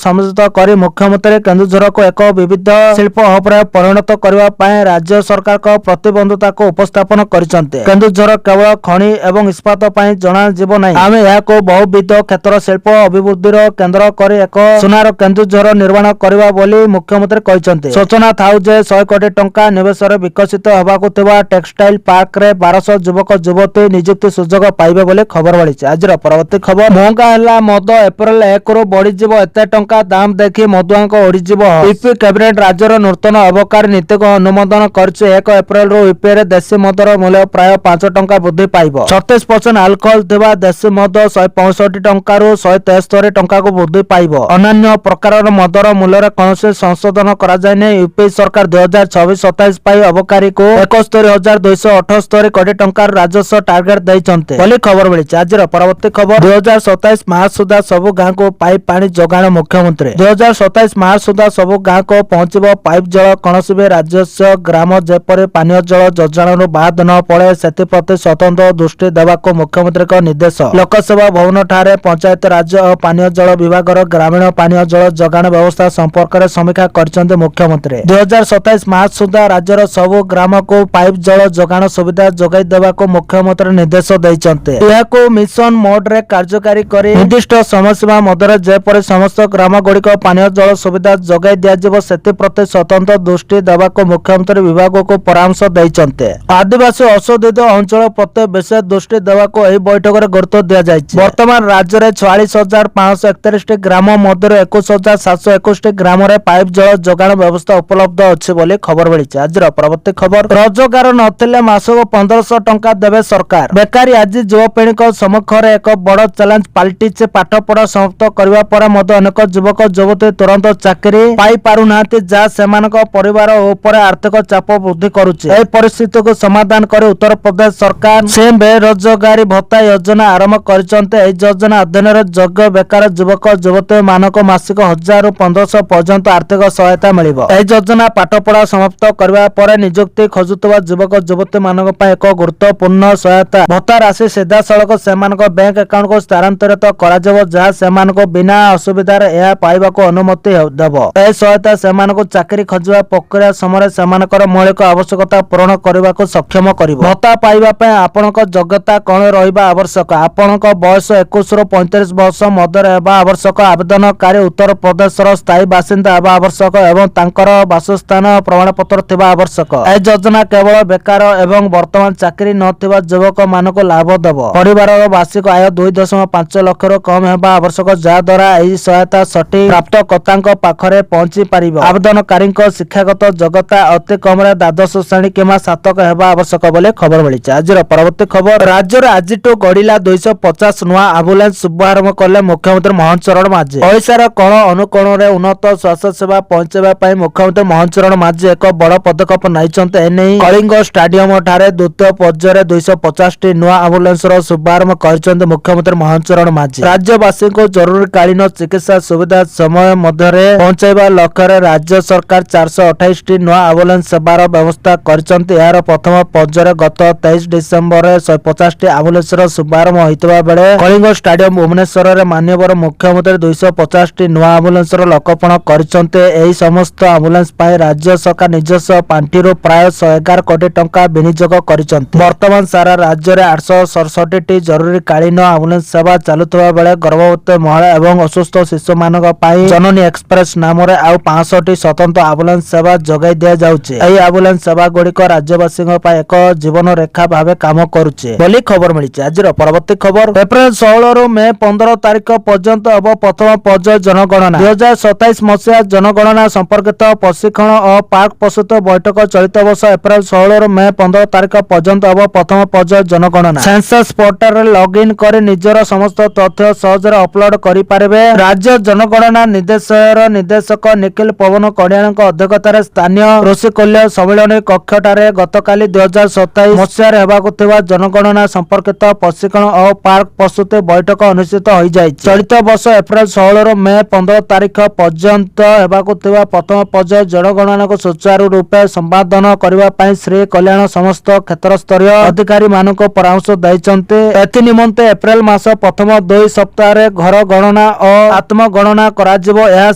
[SPEAKER 1] ସମ୍ବୋଧିତ କରି ମୁଖ୍ୟମନ୍ତ୍ରୀ କେନ୍ଦୁଝରକୁ ଏକ ବିବିଧ ଶିଳ୍ପ ହବ୍ରେ ପରିଣତ କରିବା ପାଇଁ ରାଜ୍ୟ ସରକାରଙ୍କ ପ୍ରତିବଦ୍ଧତାକୁ ଉପସ୍ଥାପନ କରିଛନ୍ତି। କେନ୍ଦୁଝର କେବଳ ଖଣି ଏବଂ ଇସ୍ପାତ ପାଇଁ ଜଣାଯିବ ନାହିଁ, ଆମେ ଏହାକୁ ବହୁବିଧ କ୍ଷେତ୍ର ଶିଳ୍ପ ଅଭିବୃଦ୍ଧିର କେନ୍ଦ୍ର କରି ଏକ ସୁନାର କେନ୍ଦୁଝର ନିର୍ମାଣ କରିବା ବୋଲି ମୁଖ୍ୟମନ୍ତ୍ରୀ କହିଛନ୍ତି। ସୂଚନା ଥାଉ ଯେ 100 କୋଟି ଟଙ୍କା ନିବେଶରେ ବିକଶିତ ହେବାକୁ ଥିବା ଟେକ୍ସଟାଇଲ ପାର୍କରେ 1200 ଯୁବକ ଯୁବତୀ ନିଯୁକ୍ତି ସୁଯୋଗ ପାଇବେ ବୋଲି ଖବର ମିଳିଛି। ଆଜିର ପରବର୍ତ୍ତୀ ଖବର, ମହଙ୍ଗା ହେଲା ମଦ, ଏପ୍ରିଲ 1ରୁ ବଢିଯିବ, ଏତେ ଟଙ୍କା ଦାମ ଦେଖି ମଦୁଆଙ୍କ ଓଢିଯିବ। ୟୁପି କ୍ୟାବିନେଟ ରାଜ୍ୟର ନୂତନ ଅବକାରୀ ନୀତିକୁ ଅନୁମୋଦନ କରିଛି। 1 ଏପ୍ରିଲରୁ ୟୁପିରେ ଦେଶୀ ମଦର ମୂଲ୍ୟ ପ୍ରାୟ 5 ଟଙ୍କା ବୃଦ୍ଧି ପାଇବ। 36% ଆଲକୋହଲ ଥିବା ଦେଶୀ ମଦ 165 ଟଙ୍କାରୁ 173 ଟଙ୍କାକୁ ବୃଦ୍ଧି ପାଇବ। ଅନ୍ୟାନ୍ୟ ପ୍ରକାରର ମଦର ମୂଲ୍ୟରେ କୌଣସି ସଂଶୋଧନ କରାଯାଇନାହିଁ। ୟୁପି ସରକାର 2026-27 ପାଇଁ ଅବକାରୀକୁ 71,278 କୋଟି ଟଙ୍କାର ରାଜସ୍ୱ ଟାର୍ଗେଟ ଦେଇଛନ୍ତି ବୋଲି ଖବର ମିଳିଛି। ଆଜିର ପରବର୍ତ୍ତୀ ଖବର, 2027 ମାର୍ଚ୍ଚ ସୁଦ୍ଧା ସବୁ ଗାଁକୁ ପାଇପ୍ ପାଣି ଯୋଗାଣ। ମୁଖ୍ୟମନ୍ତ୍ରୀ 2027 ମାର୍ଚ୍ଚ ସୁଦ୍ଧା ସବୁ ଗାଁକୁ ପହଞ୍ଚିବ ପାଇପ୍ ଜଳ। କୌଣସି ବି ରାଜସ୍ୱ ଗ୍ରାମ ଯେପରି ପାନୀୟ ଜଳ ଯୋଜନାରୁ ବାଦ ନ ପଡେ ସେଥିପ୍ରତି ସ୍ୱତନ୍ତ୍ର ଦୃଷ୍ଟି ଦେବାକୁ ମୁଖ୍ୟମନ୍ତ୍ରୀଙ୍କ ନିର୍ଦ୍ଦେଶ। ଲୋକସେବା ଭବନ ଠାରେ ପଞ୍ଚାୟତ ରାଜ ଓ ପାନୀୟ ଜଳ ବିଭାଗର ଗ୍ରାମୀଣ ପାନୀୟ ଜଳ ଯୋଗାଣ ବ୍ୟବସ୍ଥା ସମ୍ପର୍କରେ ସମୀକ୍ଷା କରିଛନ୍ତି ମୁଖ୍ୟମନ୍ତ୍ରୀ। 2027 ମାର୍ଚ୍ଚ ସୁଦ୍ଧା ରାଜ୍ୟର ସବୁ ଗ୍ରାମକୁ ପାଇପ୍ ଜଳ ଯୋଗାଣ ସୁବିଧା ଯୋଗାଇ ଦେବାକୁ ମୁଖ୍ୟମନ୍ତ୍ରୀ ନିର୍ଦ୍ଦେଶ ଦେଇଛନ୍ତି। ଏହାକୁ ମିଶନ ମୋଡରେ କାର୍ଯ୍ୟକାରୀ କରି ନିର୍ଦ୍ଦିଷ୍ଟ ସମୟସୀମା ମଧ୍ୟରେ ଯେପରି ସମସ୍ତ ଗ୍ରାମ ଗୁଡିକ ପାନୀୟ ଜଳ ସୁବିଧା ଯୋଗାଇ ଦିଆଯିବ ସେଥିପ୍ରତି ସ୍ୱତନ୍ତ୍ର ଦୃଷ୍ଟି ଦେବାକୁ ମୁଖ୍ୟମନ୍ତ୍ରୀ ବିଭାଗକୁ ପରାମର୍ଶ ଦେଇଛନ୍ତି। ଆଦିବାସୀ ଅଶୋଧିତ ଅଞ୍ଚଳ ପ୍ରତି ବିଶେଷ ଦୃଷ୍ଟି ଦେବାକୁ ଏହି ବୈଠକରେ ଗୁରୁତ୍ୱ ଦିଆଯାଇଛି। ବର୍ତ୍ତମାନ ରାଜ୍ୟରେ 46,531ଟି ଗ୍ରାମ ମଧ୍ୟରୁ 21,721ଟି ଗ୍ରାମରେ ପାଇପ୍ ଜଳ ଯୋଗାଣ ବ୍ୟବସ୍ଥା ଉପଲବ୍ଧ ଅଛି ବୋଲି ଖବର ମିଳିଛି। ଆଜିର ପରବର୍ତ୍ତୀ ଖବର, ରୋଜଗାର ନଥିଲେ ମାସକୁ 1500 ଟଙ୍କା ଦେବେ ସରକାର। ବେକାରୀ ଆଜି ଯୁବପିଢୀଙ୍କ ସମ୍ମୁଖରେ ଏକ ବଡ଼ ଚ୍ୟାଲେଞ୍ଜ ପାଲଟିଛି। ପାଠପଢା ସମାପ୍ତ କରିବା ପରେ ମଧ୍ୟ ଅନେକ ଯୁବକ ଯୁବତୀ ତୁରନ୍ତ ଚାକିରି ପାଇ ପାରୁନାହାନ୍ତି, ଯାହା ସେମାନଙ୍କ ପରିବାର ଉପରେ ଆର୍ଥିକ ଚାପ ବୃଦ୍ଧି କରୁଛି। ଏହି ପରିସ୍ଥିତିକୁ ସମାଧାନ କରି ଉତ୍ତରପ୍ରଦେଶ ସରକାର ସିଏମ ବେରୋଜଗାରୀ ଭତ୍ତା ଯୋଜନା ଆରମ୍ଭ କରିଛନ୍ତି। ଏହି ଯୋଜନା ଅଧୀନରେ ଯୋଗ୍ୟ ବେକାର ଯୁବକ ଯୁବତୀ ମାନଙ୍କୁ ମାସିକ 1000ରୁ 1500 ପର୍ଯ୍ୟନ୍ତ ଆର୍ଥିକ ସହାୟତା ମିଳିବ। ଏହି ଯୋଜନା ପାଠପଢା ସମାପ୍ତ କରିବା ପରେ ନିଯୁକ୍ତି ଖୋଜୁଥିବା ଯୁବକ ଯୁବତୀ ମାନଙ୍କ ପାଇଁ ଏକ ଗୁରୁତ୍ୱପୂର୍ଣ୍ଣ ସହାୟତା। ଭତ୍ତା ରାଶି ସିଧାସଳଖ ସେମାନଙ୍କ ବ୍ୟାଙ୍କ ଆକାଉଣ୍ଟକୁ ସ୍ଥାନାନ୍ତରିତ କରାଯିବ, ଯାହା ସେମାନଙ୍କୁ ବିନା ଅସୁବିଧାରେ ଏହା ପାଇବାକୁ ଅନୁମତି ଦେବ। ଏହି ସହାୟତା ସେମାନଙ୍କୁ ଚାକିରି ଖୋଜିବା ପ୍ରକ୍ରିୟା ସମୟରେ ସେମାନଙ୍କର ମୌଳିକ ଆବଶ୍ୟକତା ପୂରଣ କରିବାକୁ ସକ୍ଷମ କରିବ। ଭତ୍ତା ପାଇବା ପାଇଁ ଆପଣଙ୍କ ଯୋଗ୍ୟତା କଣ ରହିବା ଆବଶ୍ୟକ? ଆପଣଙ୍କ ବୟସ 21ରୁ 35 ବର୍ଷ ମଧ୍ୟରେ ହେବା ଆବଶ୍ୟକ। ଆବେଦନକାରୀ ଉତ୍ତରପ୍ରଦେଶର ସ୍ଥାୟୀ ବାସିନ୍ଦା ହେବା ଆବଶ୍ୟକ ଏବଂ ତାଙ୍କର ବାସସ୍ଥାନ ପ୍ରମାଣପତ୍ର ଥିବା ଆବଶ୍ୟକ। ଏହି ଯୋଜନା କେବଳ ବେକାର ଏବଂ ବର୍ତ୍ତମାନ ଚାକିରି ନଥିବା ଯୁବକ ମାନଙ୍କୁ ଲାଭ ଦେବ। ପରିବାରର ବାର୍ଷିକ ଆୟ 2.5 ଲକ୍ଷରୁ କମ ହେବା ଆବଶ୍ୟକ, ଯାହା ଦ୍ୱାରା ଏହି ସହାୟତା ସଠିକ ପ୍ରାପ୍ତକର୍ତ୍ତାଙ୍କ ପାଖରେ ପହଞ୍ଚି ପାରିବ। ଆବେଦନକାରୀଙ୍କ ଶିକ୍ଷାଗତ ଯୋଗ୍ୟତା ଅତି କମରେ ଦ୍ୱାଦଶ ଶ୍ରେଣୀ କିମ୍ବା ସ୍ନାତକ ହେବା ଆବଶ୍ୟକ ବୋଲି ଖବର ମିଳିଛି। ଆଜିର ପରବର୍ତ୍ତୀ ଖବର, ରାଜ୍ୟରେ ଆଜିଠୁ ଗଡ଼ିଲା 250 ନୂଆ ଆମ୍ବୁଲାନ୍ସ ଶୁଭାରମ୍ଭ କଲେ ମୁଖ୍ୟମନ୍ତ୍ରୀ ମୋହନ ଚରଣ ମାଝୀ। ଓଡ଼ିଶାର କୋଣ ଅନୁକୋଣରେ ଉନ୍ନତ ସ୍ୱାସ୍ଥ୍ୟ ସେବା ପହଞ୍ଚାଇବା ପାଇଁ ମୁଖ୍ୟମନ୍ତ୍ରୀ ମୋହନ ଚରଣ ମାଝୀ ଏକ ବଡ଼ ପଦକ୍ଷେପ ନେଇଛନ୍ତି। ଏନେଇ କଳିଙ୍ଗ ଷ୍ଟାଡିୟମ ଠାରେ ଦ୍ୱିତୀୟ ପର୍ଯ୍ୟାୟରେ 250ଟି ନୂଆ ଆମ୍ବୁଲାନ୍ସର ଶୁଭାରମ୍ଭ କରିଛନ୍ତି ମୁଖ୍ୟମନ୍ତ୍ରୀ ମୋହନ ଚରଣ ମାଝୀ। ରାଜ୍ୟବାସୀଙ୍କୁ ଜରୁରୀକାଳୀନ ଚିକିତ୍ସା ସୁବିଧା ସମୟ ମଧ୍ୟରେ ପହଞ୍ଚାଇବା ଲକ୍ଷ୍ୟରେ ରାଜ୍ୟ ସରକାର 428ଟି ନୂଆ ଆମ୍ବୁଲାନ୍ସ ସେବାର ବ୍ୟବସ୍ଥା କରିଛନ୍ତି। ଏହାର ପ୍ରଥମ ପର୍ଯ୍ୟାୟରେ ଗତ 23 ଡିସେମ୍ବରରେ 150ଟି ଆମ୍ବୁଲାନ୍ସର ଶୁଭାରମ୍ଭ ହୋଇଥିବା ବେଳେ କଳିଙ୍ଗ ଷ୍ଟାଡିୟମ ଭୁବନେଶ୍ୱରରେ ମାନ୍ୟବର ମୁଖ୍ୟମନ୍ତ୍ରୀ 250ଟି ନୂଆ ଆମ୍ବୁଲାନ୍ସର ଲୋକାର୍ପଣ କରିଛନ୍ତି। ଏହି ସମସ୍ତ ଆମ୍ବୁଲାନ୍ସ ପାଇଁ ରାଜ୍ୟ ସରକାର ନିଜସ୍ୱ ପାଣ୍ଠିରୁ ପ୍ରାୟ 111 କୋଟି ଟଙ୍କା ବିନିଯୋଗ କରିଛନ୍ତି। ବର୍ତ୍ତମାନ ସାରା ରାଜ୍ୟରେ 867ଟି ଜରୁରୀକାଳୀନ ଆମ୍ବୁଲାନ୍ସ ସେବା ଚାଲୁଥିବା ବେଳେ ଗର୍ଭବତୀ ମହିଳା ଏବଂ ଅସୁସ୍ଥ ଶିଶୁମାନଙ୍କ ପାଇଁ ଜନନୀ ଏକ୍ସପ୍ରେସ ନାମରେ ଆଉ 500ଟି ସ୍ୱତନ୍ତ୍ର ଆମ୍ବୁଲାନ୍ସ ସେବା ଯୋଗାଇ ଦିଆଯାଉଛି। ଏହି ଆମ୍ବୁଲାନ୍ସ ସେବା ଗୁଡିକ ରାଜ୍ୟବାସୀଙ୍କ ପାଇଁ ଏକ ଜୀବନ ରେଖା ଭାବେ କାମ କରୁଛି ବୋଲି ଖବର ମିଳିଛି। ଆଜିର ପରବର୍ତ୍ତୀ ଖବର, ଏପ୍ରିଲ 16ରୁ ମେ 15 ତାରିଖ ପର୍ଯ୍ୟନ୍ତ ହେବ ପ୍ରଥମ ପର୍ଯ୍ୟାୟ ଜନଗଣନା। 2027 ମସିହା ଜନଗଣନା ସମ୍ପର୍କିତ ପ୍ରଶିକ୍ଷଣ ଓ ପାର୍କ ପ୍ରସ୍ତୁତ ବୈଠକ ଚଳିତ ବର୍ଷ ଏପ୍ରିଲ 16ରୁ ମେ 15 ତାରିଖ ପର୍ଯ୍ୟନ୍ତ ହେବ ପ୍ରଥମ ପର୍ଯ୍ୟାୟ ଜନଗଣନା। ସେନ୍ସସ୍ ପୋର୍ଟାଲରେ ଲଗ୍ଇନ୍ କରି ନିଜର ସମସ୍ତ ତଥ୍ୟ ସହଜରେ ଅପଲୋଡ କରିପାରିବେ। ରାଜ୍ୟ ଜନଗଣନା ନିର୍ଦ୍ଦେଶାଳୟର ନିର୍ଦ୍ଦେଶକ ନିଖିଲ ପବନ କଡିଆଙ୍କ ଅଧ୍ୟକ୍ଷତାରେ ସ୍ଥାନୀୟ ଋଷିକୂଲ୍ୟ ସମ୍ମିଳନୀ କକ୍ଷଠାରେ ଗତକାଲି 2027 ମସିହାରେ ହେବାକୁ ଥିବା ଜନଗଣନା ସମ୍ପର୍କିତ ପ୍ରଶିକ୍ଷଣ ଓ ପାର୍କ ପ୍ରସ୍ତୁତି ବୈଠକ ଅନୁଷ୍ଠିତ ହୋଇଯାଇଛି। ଚଳିତ ବର୍ଷ ଏପ୍ରିଲ 16ରୁ ମେ 15 ତାରିଖ ପର୍ଯ୍ୟନ୍ତ ହେବାକୁ ଥିବା ପ୍ରଥମ ପର୍ଯ୍ୟାୟ ଜନଗଣନାକୁ ସୁଚାରୁ ରୂପେ ସମ୍ପାଦନ କରିବା ପାଇଁ ଶ୍ରୀ କଲ୍ୟାଣ ସମସ୍ତ କ୍ଷେତ୍ରସ୍ତରୀୟ ଅଧିକାରୀମାନଙ୍କୁ ପରାମର୍ଶ ଦେଇଛନ୍ତି। ଏଥି ନିମନ୍ତେ ଏପ୍ରିଲ ମାସ ପ୍ରଥମ 2 ସପ୍ତାହରେ ଘର ଗଣନା ଓ ଆତ୍ମଗଣନା କରାଯିବ। ଏହା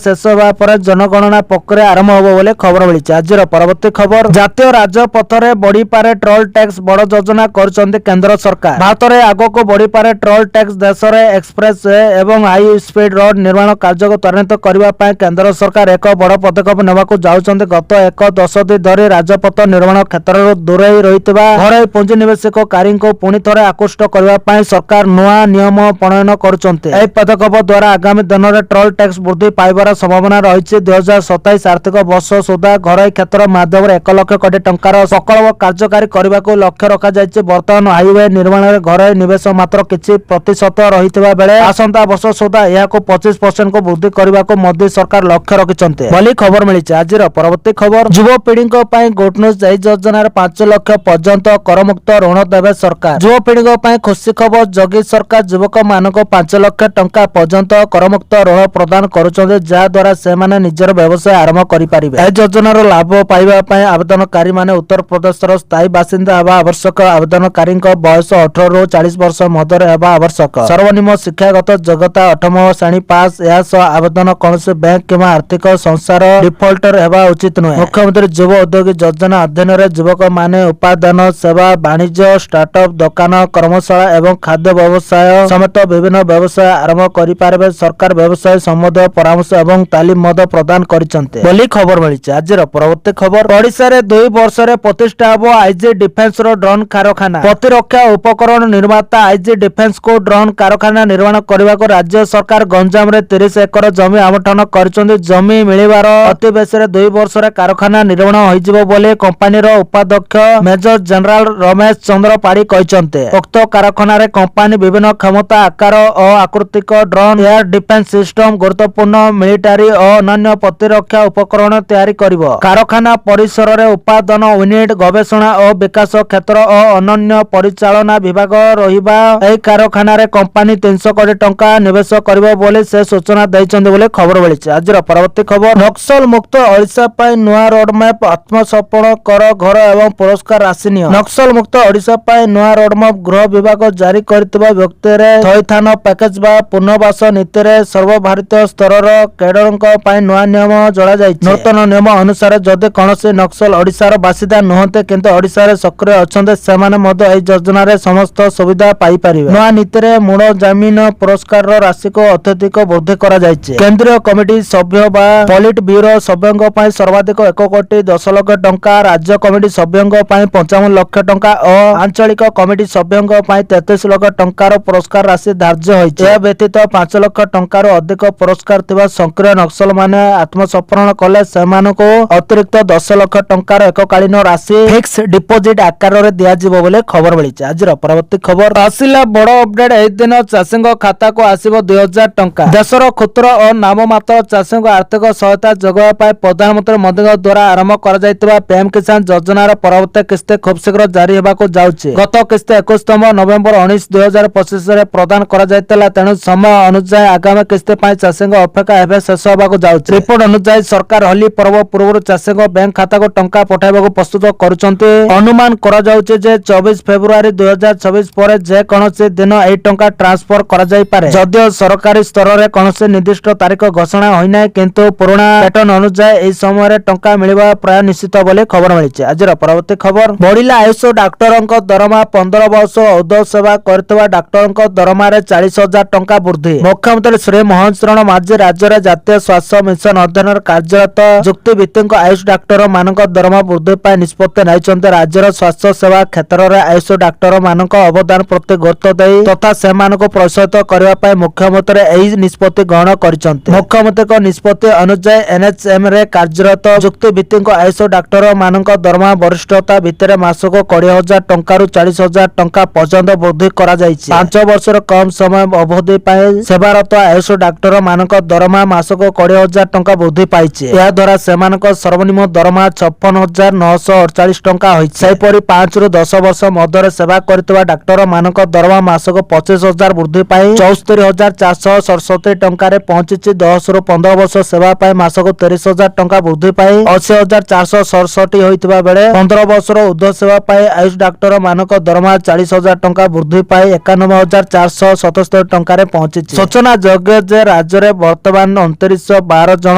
[SPEAKER 1] ଶେଷ ହେବା ପରେ ଜନଗଣନା ପ୍ରକ୍ରିୟା ଆରମ୍ଭ ହେବ ବୋଲି ଖବର ମିଳିଛି। ଆଜିର ପରବର୍ତ୍ତୀ ଖବର, ଜାତୀୟ ରାଜପଥରେ ବଢିପାରେ ଟୋଲ ଟ୍ୟାକ୍ସ ବଡ଼ ଯୋଜନା କରୁଛନ୍ତି କେନ୍ଦ୍ର ସରକାର। ଭାରତରେ ଆଗକୁ ବଢିପାରେ ଟୋଲ ଟ୍ୟାକ୍ସ। ଦେଶରେ ଏକ୍ସପ୍ରେସ ୱେ ଏବଂ ହାଇ ସ୍ପିଡ ରୋଡ ନିର୍ମାଣ କାର୍ଯ୍ୟକୁ ତ୍ୱରାନ୍ୱିତ କରିବା ପାଇଁ କେନ୍ଦ୍ର ସରକାର ଏକ ବଡ଼ ପଦକ୍ଷେପ ନେବାକୁ ଯାଉଛନ୍ତି। ଗତ ଏକ ଦଶନ୍ଧି ଧରି ରାଜପଥ ନିର୍ମାଣ କ୍ଷେତ୍ରରୁ ଦୂରେଇ ରହିଥିବା ଘରୋଇ ପୁଞ୍ଜିନିବେଶକାରୀଙ୍କୁ ପୁଣି ଥରେ ଆକୃଷ୍ଟ କରିବା ପାଇଁ ସରକାର ନୂଆ ନିୟମ ପ୍ରଣୟନ କରୁଛନ୍ତି। ଏହି ପଦକ୍ଷେପ ଦ୍ୱାରା ଆଗାମୀ ଦିନରେ ଟୋଲ ଟ୍ୟାକ୍ସ ବୃଦ୍ଧି ପାଇବାର ସମ୍ଭାବନା ରହିଛି। 2027 ଆର୍ଥିକ ବର୍ଷ ସୁଦ୍ଧା ଘରୋଇ କ୍ଷେତ୍ର ମାଧ୍ୟମରେ 1 ଲକ୍ଷ କୋଟି ଟଙ୍କାର ପ୍ରକଳ୍ପ କାର୍ଯ୍ୟକାରୀ କରିବାକୁ ଲକ୍ଷ୍ୟ ରଖାଯାଇଛି। ବର୍ତ୍ତମାନ ହାଇୱେ ନିର୍ମାଣରେ ଘରୋଇ ନିବେଶ ମାତ୍ର କିଛି ପ୍ରତିଶତ ରହିଥିବା ବେଳେ ଆସନ୍ତା ବର୍ଷ ସୁଦ୍ଧା ଏହାକୁ 25% ବୃଦ୍ଧି କରିବାକୁ ମୋଦି ସରକାର ଲକ୍ଷ୍ୟ ରଖିଛନ୍ତି ବୋଲି ଖବର ମିଳିଛି। ଆଜିର ପରବର୍ତ୍ତୀ ଖବର, ଯୁବପିଢିଙ୍କ ପାଇଁ ଗୁଡ୍ ନ୍ୟୁଜ୍। ଏହି ଯୋଜନାରେ 5 ଲକ୍ଷ ପର୍ଯ୍ୟନ୍ତ କରମୁକ୍ତ ଋଣ ଦେବେ ସରକାର। ଯୁବପିଢିଙ୍କ ପାଇଁ ଖୁସି ଖବର, ଯୋଗୀ ସରକାର ଯୁବକମାନଙ୍କୁ 5 ଲକ୍ଷ ଟଙ୍କା ପର୍ଯ୍ୟନ୍ତ କରମୁକ୍ତ ଋଣ ପ୍ରଦାନ କରୁଛନ୍ତି, ଯାହା ଦ୍ୱାରା ସେମାନେ ନିଜର ବ୍ୟବସାୟ ଆରମ୍ଭ କରିପାରିବେ। ଏହି ଯୋଜନାର ଲାଭ ପାଇବା ପାଇଁ ଆବେଦନକାରୀମାନେ ଉତ୍ତରପ୍ରଦେଶର ସ୍ଥାୟୀ ବାସିନ୍ଦା ହେବା ଆବଶ୍ୟକ। ଆବେଦନକାରୀଙ୍କ ବୟସ 18ରୁ 40 ବର୍ଷ ମଧ୍ୟରେ ହେବା ଆବଶ୍ୟକ। ସର୍ବନିମ୍ନ ଶିକ୍ଷାଗତ ଯୋଗ୍ୟତା 8ମ ଶ୍ରେଣୀ ପାସ୍। ଏହା ସହ ଆବେଦନ କୌଣସି ବ୍ୟାଙ୍କ କିମ୍ବା ଆର୍ଥିକ ସଂସ୍ଥାର ଡିଫଲ୍ଟର ହେବା ଉଚିତ ନୁହେଁ। ମୁଖ୍ୟମନ୍ତ୍ରୀ ଯୁବ ଉଦ୍ୟୋଗୀ ଯୋଜନା ଅଧୀନରେ ଯୁବକମାନେ ଉତ୍ପାଦନ, ସେବା, ବାଣିଜ୍ୟ, ଷ୍ଟାର୍ଟଅପ, ଦୋକାନ, କର୍ମଶାଳା ଏବଂ ଖାଦ୍ୟ ବ୍ୟବସାୟ ସମେତ ବିଭିନ୍ନ ବ୍ୟବସାୟ ଆରମ୍ଭ କରିପାରିବେ। ସରକାର ବ୍ୟବସାୟ ସମ୍ବନ୍ଧୀୟ ପରାମର୍ଶ ଏବଂ ତାଲିମ ମଧ୍ୟ ପ୍ରଦାନ କରିଛନ୍ତି ବୋଲି ଖବର ମିଳିଛି। ଆଜିର ପରବର୍ତ୍ତୀ ଖବର, ଓଡ଼ିଶାରେ 2 ବର୍ଷରେ ପ୍ରତିଷ୍ଠା ହେବ ଆଇଜି ଡିଫେନ୍ସର ଡ୍ରୋନ୍ କାରଖାନା। ପ୍ରତିରକ୍ଷା ଉପକରଣ ନିର୍ମାତା ଆଇଜି ଡିଫେନ୍ସକୁ ଡ୍ରୋନ୍ କାରଖାନା ନିର୍ମାଣ କରିବାକୁ ରାଜ୍ୟ ସରକାର ଗଞ୍ଜାମରେ 30 ଏକର ଜମି ଆବଣ୍ଟନ କରିଛନ୍ତି। ଜମି ମିଳିବାର ଅତି ବେଶୀରେ 2 ବର୍ଷରେ କାରଖାନା ନିର୍ମାଣ ହୋଇଯିବ ବୋଲି କମ୍ପାନୀର ଉପାଧ୍ୟକ୍ଷ ମେଜର ଜେନେରାଲ ରମେଶ ଚନ୍ଦ୍ର ପାଢୀ କହିଛନ୍ତି। ଉକ୍ତ କାରଖାନାରେ କମ୍ପାନୀ ବିଭିନ୍ନ କ୍ଷମତା, ଆକାର ଓ ଆକୃତିକ ଡ୍ରୋନ୍, ଏୟାର ଡିଫେନ୍ସ ସିଷ୍ଟମ, ଗୁରୁତ୍ୱପୂର୍ଣ୍ଣ ମିଲିଟାରୀ ଓ ଅନ୍ୟାନ୍ୟ ପ୍ରତିରକ୍ଷା ଉପକରଣ ତିଆରି କରିବ। କାରଖାନା ପରିସରରେ ଉତ୍ପାଦନ ୟୁନିଟ୍, ଗବେଷଣା ଓ ବିକାଶ କ୍ଷେତ୍ର ଓ ଅନନ୍ୟ ପରିଚାଳନା ବିଭାଗ ରହିବା। ଏହି କାରଖାନାରେ କମ୍ପାନୀ 300 କୋଟି ଟଙ୍କା ନିବେଶ କରିବ ବୋଲି ସେ ସୂଚନା ଦେଇଛନ୍ତି ବୋଲି ଖବର ମିଳିଛି। ଆଜିର ପରବର୍ତ୍ତୀ ଖବର, ନକ୍ସଲ ମୁକ୍ତ ଓଡ଼ିଶା ପାଇଁ ନୂଆ ରୋଡମ୍ୟାପ୍। ଆତ୍ମସମର୍ପଣ କର, ଘର ଏବଂ ପୁରସ୍କାର ରାଶି ନିଅ। ନକ୍ସଲ ମୁକ୍ତ ଓଡ଼ିଶା ପାଇଁ ନୂଆ ରୋଡମ୍ୟାପ୍ ଗୃହ ବିଭାଗ ଜାରି କରିଥିବା ବ୍ୟକ୍ତିରେ ଥଇଥାନ ପ୍ୟାକେଜ ବା ପୁନର୍ବାସ ନୀତିରେ ସର୍ବଭାରତୀୟ ସ୍ତରର କେଡରଙ୍କ ପାଇଁ ନୂଆ ନିୟମ ଯୋଡ଼ାଯାଇଛି। ନୂତନ ନିୟମ ଅନୁସାରେ ଯଦି କୌଣସି ନକ୍ସଲ ଓଡ଼ିଶାର ବାସିନ୍ଦା ନୁହନ୍ତି କିନ୍ତୁ ଓଡ଼ିଶାରେ ସକ୍ରିୟ ଅଛନ୍ତି, ସେମାନେ ମଧ୍ୟ ଏହି ଯୋଜନାରେ ସମସ୍ତ ସୁବିଧା ପାଇପାରିବେ। ନୂଆ ନୀତିରେ ମୂଳ ଜାମିନ ପୁରସ୍କାରର ରାଶିକୁ ଅତ୍ୟଧିକ ବୃଦ୍ଧି କରାଯାଇଛି। କେନ୍ଦ୍ରୀୟ କମିଟି ସଭ୍ୟ ବା ପଲିଟ୍ ବ୍ୟୁରୋ ସଭ୍ୟଙ୍କ ପାଇଁ ସର୍ବାଧିକ 1 କୋଟି 10 ଲକ୍ଷ ଟଙ୍କା, ରାଜ୍ୟ କମିଟି ସଭ୍ୟଙ୍କ ପାଇଁ 55 ଲକ୍ଷ ଟଙ୍କା ଓ ଆଞ୍ଚଳିକ କମିଟି ସଭ୍ୟଙ୍କ ପାଇଁ 33 ଲକ୍ଷ ଟଙ୍କାର ପୁରସ୍କାର ରାଶି ଧାର୍ଯ୍ୟ ହୋଇଛି। ଏହା ବ୍ୟତୀତ 5 ଲକ୍ଷ ଟଙ୍କାରୁ ଅଧିକ ପୁରସ୍କାର ଥିବା ସକ୍ରିୟ ନକ୍ସଲମାନେ ଆତ୍ମସମର୍ପଣ କଲେ ସେମାନଙ୍କୁ ଅତିରିକ୍ତ 10 ଲକ୍ଷ ଟଙ୍କାର ଏକକାଳୀନ ରାଶି ଫିକ୍ସ ଡିପୋଜିଟ ଆକାରରେ ଦିଆଯିବ ବୋଲି ଖବର ମିଳିଛି। ଆଜିର ପରବର୍ତ୍ତୀ ଖବର, ଆସିଲା ବଡ଼ ଅପଡେଟ୍। ଏହି ଦିନ ଚାଷୀଙ୍କ ଖାତାକୁ ଆସିବ 2000 ଟଙ୍କା। ଦେଶର କ୍ଷୁଦ୍ର ଓ ନାମମାତ୍ର ଚାଷୀଙ୍କୁ ଆର୍ଥିକ ସହାୟତା ଯୋଗାଇବା ପାଇଁ ପ୍ରଧାନମନ୍ତ୍ରୀ ମୋଦିଙ୍କ ଦ୍ୱାରା ଆରମ୍ଭ କରାଯାଇଥିବା ପିଏମ୍ କିଷାନ ଯୋଜନାର ପରବର୍ତ୍ତୀ କିସ୍ତି ଖୁବ୍ ଶୀଘ୍ର ଜାରି ହେବାକୁ ଯାଉଛି। ଗତ କିସ୍ତି 21ତମ ନଭେମ୍ବର 19, 2025ରେ ପ୍ରଦାନ କରାଯାଇଥିଲା। ତେଣୁ ସମୟ ଅନୁଯାୟୀ ଆଗାମୀ କିସ୍ତି ପାଇଁ ଚାଷୀଙ୍କ ଅପେକ୍ଷା ଏବେ ଶେଷ ହେବାକୁ ଯାଉଛି। ରିପୋର୍ଟ ଅନୁଯାୟୀ ସରକାର ହୋଲି पर्व पूर्व चाषी बैंक खाता को टंका पठाइबाकू प्रस्तुत करुछन्ते। अनुमान करा जाउछे जे 24 फेब्रुआरी 2026 पर जे कोनोसी दिन एई टंका ट्रांसफर करा जाई पारे। जदियो सरकारी स्तर रे कोनोसी निर्दिष्ट तारीख घोषणा होई नै, किंतु पुराना पैटर्न अनुसार एई समय रे टंका मिलिबा प्राय निश्चित बोली खबर मिलिছে। आजिर परवर्ती खबर, बढ़िला आयुष डॉक्टरक दरमा 15 वर्ष औषध सेवा करथिबा डॉक्टरक दरमा रे 40,000 टंका वृद्धि। मुख्यमंत्री श्री मोहन चरण माझी राज्य रे जातीय स्वास्थ्य मिशन अधीन कार्यरत जुक्तिभित्तिक आयुष डॉक्टर मानक दरमा वृद्धि पाई निष्पत्ति नाइछन्ते। राज्यर स्वास्थ्य सेवा क्षेत्र रे आयुष डॉक्टर मानक अवदान प्रति गुरुत्व देई तथा सेमानक प्रोत्साहित करबा पाई मुख्यमंत्री एही निष्पत्ति ग्रहण करिसन्ते। मुख्यमंत्री निष्पत्ति अनुसार एनएचएम रे कार्यरत जुक्तिभित्तिक आयुष डॉक्टर मानक दरमा वरिष्ठता भितर मासक 20,000 टंका रु 40,000 टंका पर्यंत वृद्धि करा जायछि। 5 वर्षर कम समय अवधि पाई सेवारत आयुष डॉक्टर मानक दरमा मासक 20,000 टंका वृद्धि पाइछि। या द्वारा सेमानक सर्वनिम्न दरमा 56,948 टंका होइछि। सेपरि 5 रु 10 वर्ष मध्य सेवा करथिबा डॉक्टर मानक दरमा मासक 25,000 वृद्धि पाई 74,467 टंका रे पहुंचिछि। 10 रु 15 वर्ष सेवा पाई मासक 30,000 टंका वृद्धि पाई 80,467 होइतिबा बेले 15 वर्षर उर्ध्व सेवा पाई आयुष डॉक्टर मानक दरमा 40,000 टंका वृद्धि पाई 91,477 टंका रे पहुंचिछि। सूचना योग्य जे राज्य रे वर्तमान 2912 जन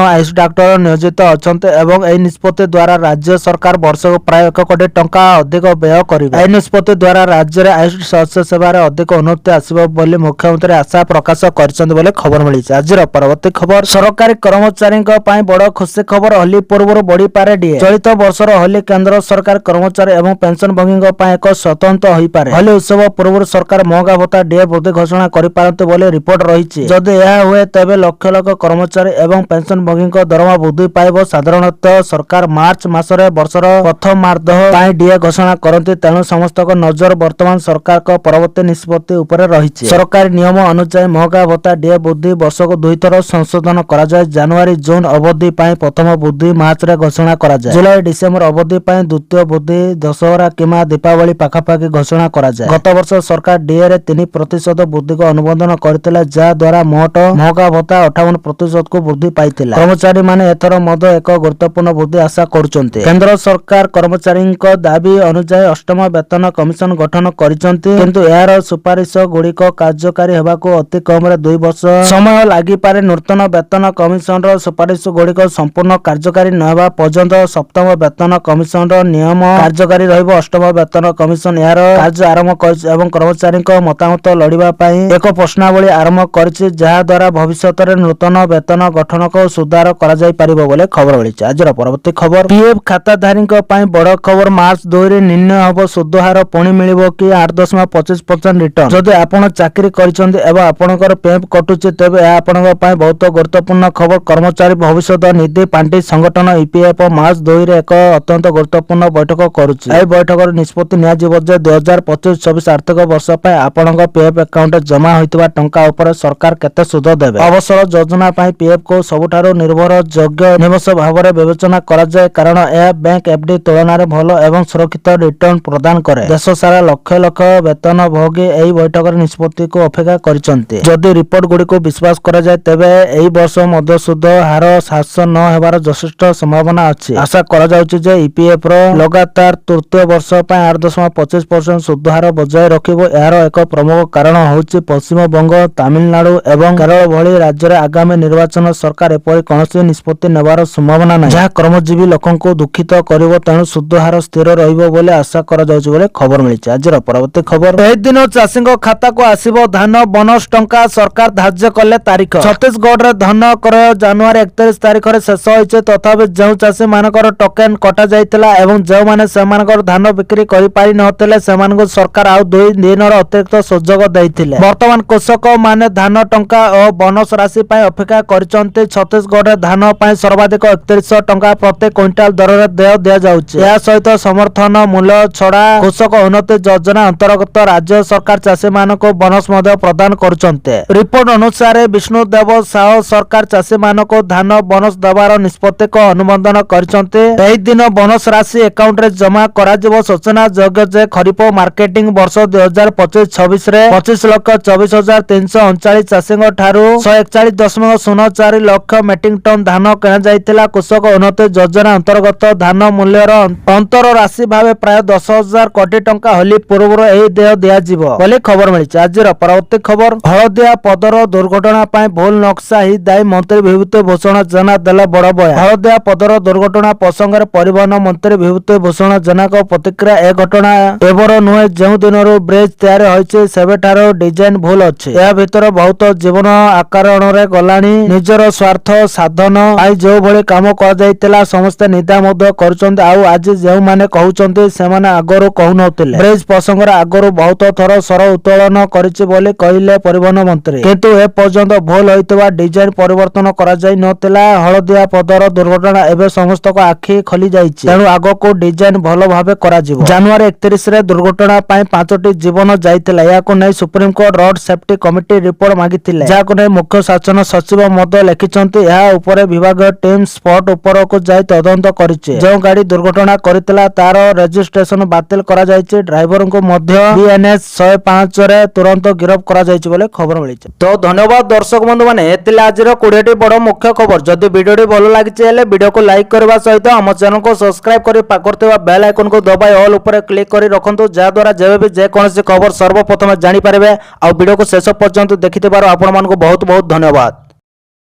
[SPEAKER 1] आयुष डॉक्टर नियोजित अछन्ते एवं एही निष्पत्ति द्वारा राज्य सरकार वर्षक प्राय 1 कोटी टंका अधिक व्यय करिवे। एही निष्पत्ति द्वारा राज्य रे आयुष स्वास्थ्य सेवा रे अधिक उन्नति आसीबो बोली मुख्यमंत्री आशा प्रकाश करिसन्ते बोले खबर मिलिছে। आजिर परवर्ती खबर, सरकारी कर्मचारी पई बड़ खुशी खबर, होली पूर्व बढ़ी पारे डीए। चलित वर्षर होली केंद्र सरकार कर्मचारी एवं पेंशनभोगी एक स्वतंत्र होई पारे। होली उत्सव पूर्व सरकार महंगा भत्ता डीए वृद्धि घोषणा करि पारते बोले रिपोर्ट रहिछि। जदि यह हुए तेबे लक्ष लक्ष कर्मचारी एवं पेंशनभोगी दरमा वृद्धि पाइबो। साधारणतः सरकार मार्च मासरे वर्षर प्रथमार्ध पई डीए घोषणा करନ୍ତି, तेणु समस्त नजर वर्तमान सरकार को परवर्ती निष्पत्ति उपरे रहिछि। सरकारी नियम अनुसार महंगा भत्ता डीए वृद्धि वर्षक 2 थर संशोधन करा जाय। जनवरी जून अवधि पई प्रथम वृद्धि मार्च रे घोषणा करा जाय। जुलाई डिसेंबर अवधि पई द्वितीय वृद्धि दशहरा किमा दीपावली पाखापाखि घोषणा करा जाय। गत वर्ष सरकार डीए रे 3% वृद्धि को अनुमोदन करथिला, जा द्वारा मोट महंगा भत्ता 58% को वृद्धि पाइथिला। कर्मचारी माने एथर मध्य एक गुरुत्वपूर्ण वृद्धि आशा करूचन्ते। केंद्र सरकार कर्मचारी दाबी अनुसार 8म वेतन कमिशन गठन करिसन्ते, किंतु यार सुपारिश गुड़िक कार्यकारी हेबाको अति कम रे 2 वर्ष समय लागि पारे। नूतन वेतन कमिशन रो सुपारिश गुड़िक संपूर्ण कार्यकारी न हेबा पर्यंत 7म वेतन कमिशन रो नियम कार्यकारी रहिबो। 8म वेतन कमिशन यार कार्य आरंभ करिछि एवं कर्मचारी मतामत लड़िबा पई एक प्रश्नावली आरंभ करिछि, जहा द्वारा भविष्यत रे नूतन वेतन गठन को सुधार करा जाय परिबो बोले खबर मिलिছে। आजर परवर्ती खबर, पीएफ खाताधारी पई बड़ खबर, मार्च 2 रे निर्णय हबो सुध हार पुणी मिलिबो कि 8.25% रिटर्न। जदि आपण चाकरी करिसंते एवं आपणकर पीएफ कटुछि तेबे या आपणक पई बहुत गुरुत्वपूर्ण खबर। कर्मचारी भविष्य निधि पांठी संगठन ईपीएफ मार्च 2 रे एक अत्यंत गुरुत्वपूर्ण बैठक करुछि। एही बैठक निष्पत्ति निया जिवो जे 2025-26 आर्थिक वर्ष पई आपणक पीएफ अकाउंट जमा होइतबा टंका ऊपर सरकार केते सुध देबे। अवसर योजना पई पीएफ को सबुठारो निर्भर योग्य निवेश भाବରେ विवेचना करा जाय, कारण यह बैंक एफडी तुलना रे भलो एवं सुरक्षित रिटर्न प्रदान करे। देश सारा लक्ष लक्ष वेतन भोगी एही बैठक निष्पत्ति को अपेक्षा करिसंते। जदि रिपोर्ट गुडी को विश्वास करा जाय तेबे एही वर्ष मध्य सुध हार 700 न हेबार यथेष्ट संभावना अछि। आशा करा जाउछि जे ईपीएफ रो लगातार तृतीय वर्ष पई 8.25% सुध हार बजाय रखिबो। यार एक प्रमुख कारण होछि पश्चिम बंग, तमिलनाडु एवं केरल भली राज्य रे आगामी निर्वाचन सरकार एपरि कोनोसी निष्पत्ति नेबार संभावना नै, जहा कर्मजीवी लोकन को दुखित करिवो। तेणु सुध हार स्थिर रहिबो बोले आशा करा जाउछि बोले खबर मिलिছে। आजर परवर्ती खबर, एही दिन चाषी खाता को आसीबो धान बोनस टंका, सरकार धार्य कले तारीख। छत्तीसगढ़ रे धान क्रय जनवरी 31 तारीख रे शेष होइছে। तथापि जो चाषी मानकर टोकन कटा जाइतिला एवं जो माने सेमानकर धान बिक्री करि पारि नथिले सेमानक सरकार आउ 2 दिनर अतिरिक्त सुযোଗ दैथिले। वर्तमान कृषक माने धान टंका और बोनस राशि पई अपेक्षा करिसंते। छत्तीसगढ़ रे धान पई सर्वाधिक 3100 टंका प्रति क्विंटाल दर रे देय दिया जाउछि। या सहित समर्थन मूल्य छड़ा कृषक उन्नति योजना अंतर्गत राज्य सरकार चाषी मानको बोनस मध्य प्रदान करुचंते। रिपोर्ट अनुसार विष्णुदेव साहू सरकार चाषी मानको धान बोनस दबार निष्पत्ति को अनुमोदन करिसंते। एही दिन बोनस राशि अकाउंट रे जमा करा जिवो। सूचना योग्य जे खरीफ मार्केटिंग वर्ष 2025-26 रे 25,24,339 चाषी ठारू 141.04 लाख मेट्रिक टन धान किना କରାଯାଇଥିଲା। କୃଷକ ଉନ୍ନତି ଯୋଜନା ଅନ୍ତର୍ଗତ ଧାନ ମୂଲ୍ୟର ଅନ୍ତର ରାଶି ଭାବେ ପ୍ରାୟ 10,000 କୋଟି ଟଙ୍କା ହୋଲି ପୂର୍ବରୁ ଏହି ଦେୟ ଦିଆଯିବ ବୋଲି ଖବର ମିଳିଛି। ଆଜିର ପରବର୍ତ୍ତୀ ଖବର, ହଳଦିଆ ପଦର ଦୁର୍ଘଟଣା ପାଇଁ ଭୁଲ ନକ୍ସା ହିଁ ଦାୟୀ, ମନ୍ତ୍ରୀ ବିଭୂତି ଭୂଷଣ ଜେନା ଦେଲେ ବଡ଼ ବୟାନ। ହଳଦିଆ ପଦର ଦୁର୍ଘଟଣା ପ୍ରସଙ୍ଗରେ ପରିବହନ ମନ୍ତ୍ରୀ ବିଭୂତି ଭୂଷଣ ଜେନାଙ୍କ ପ୍ରତିକ୍ରିୟା, ଏ ଘଟଣା ଏବେର ନୁହେଁ, ଯେଉଁ ଦିନରୁ ବ୍ରିଜ ତିଆରି ହୋଇଛି ସେବେଠାରୁ ଡିଜାଇନ ଭୁଲ ଅଛି। ଏହା ଭିତରେ ବହୁତ ଜୀବନ ଆକାରଣରେ ଗଲାଣି। ନିଜର ସ୍ୱାର୍ଥ ସାଧନ ପାଇଁ ଯେଉଁଭଳି କାମ କରାଯାଇଥିଲା ସମସ୍ତେ ନିନ୍ଦା ମଧ୍ୟ କରୁଛନ୍ତି। ଆଉ ଆଜି ଯେଉଁମାନେ କହୁଛନ୍ତି ସେମାନେ ଆଗରୁ କହୁନଥିଲେ। ବ୍ରିଜ ପ୍ରସଙ୍ଗରେ ଆଗରୁ ବହୁତ ଥର ସ୍ୱର ଉତ୍ତୋଳନ କରିଛି ବୋଲି କହିଲେ ପରିବହନ ମନ୍ତ୍ରୀ, କିନ୍ତୁ ଏ ପର୍ଯ୍ୟନ୍ତ ଭୁଲ ହୋଇଥିବା ଡିଜାଇନ ପରିବର୍ତ୍ତନ କରାଯାଇ ନଥିଲା। ହଳଦିଆ ପଦର ଦୁର୍ଘଟଣା ଏବେ ସମସ୍ତଙ୍କ ଆଖି ଖୋଲି ଯାଇଛି, ତେଣୁ ଆଗକୁ ଡିଜାଇନ ଭଲ ଭାବେ କରାଯିବ। ଜାନୁଆରୀ 31ରେ ଦୁର୍ଘଟଣା ପାଇଁ 5ଟି ଜୀବନ ଯାଇଥିଲା। ଏହାକୁ ନେଇ supreme court road safety committee report ମାଗିଥିଲେ, ଯାହାକୁ ନେଇ ମୁଖ୍ୟ ଶାସନ ସଚିବ ମଧ୍ୟ ଲେଖିଛନ୍ତି। ଏହା ଉପରେ ବିଭାଗୀୟ ଟିମ୍ ସ୍ପଟ ଉପରକୁ ଯାଇ ତଦନ୍ତ କରିଛି। ଯେଉଁ ଗାଡି ଦୁର୍ଘଟଣା କରିଥିଲା ତାର ରେଜିଷ୍ଟ୍ରେସନ ବାତିଲ କରାଯାଇଛି। ଡ୍ରାଇଭରଙ୍କୁ ମଧ୍ୟ BNS 105ରେ ତୁରନ୍ତ ଗିରଫ କରାଯାଇଛି ବୋଲି ଖବର ମିଳିଛି। ତ ଧନ୍ୟବାଦ ଦର୍ଶକ ବନ୍ଧୁ ମାନେ, ଏଥିଲା ଆଜିର 20ଟି ବଡ଼ ମୁଖ୍ୟ ଖବର। ଯଦି ଭିଡ଼ିଓଟି ଭଲ ଲାଗିଛି ହେଲେ ଭିଡ଼ିଓକୁ ଲାଇକ୍ କରିବା ସହିତ ଆମ ଚ୍ୟାନେଲକୁ ସବସ୍କ୍ରାଇବ କରି ପାଖରେ ଥିବା ବେଲ୍ ଆଇକନକୁ ଦବାଇ ଅଲ୍ ଉପରେ କ୍ଲିକ୍ କରି ରଖନ୍ତୁ, ଯାହାଦ୍ୱାରା ଯେବେ ବି ଯେକୌଣସି ଖବର ସର୍ବପ୍ରଥମେ ଜାଣିପାରିବେ। ଆଉ ଭିଡ଼ିଓକୁ ଶେଷ ପର୍ଯ୍ୟନ୍ତ ଦେଖିଥିବାରୁ ଆପଣମାନଙ୍କୁ ବହୁତ ବହୁତ ଧନ୍ୟବାଦ।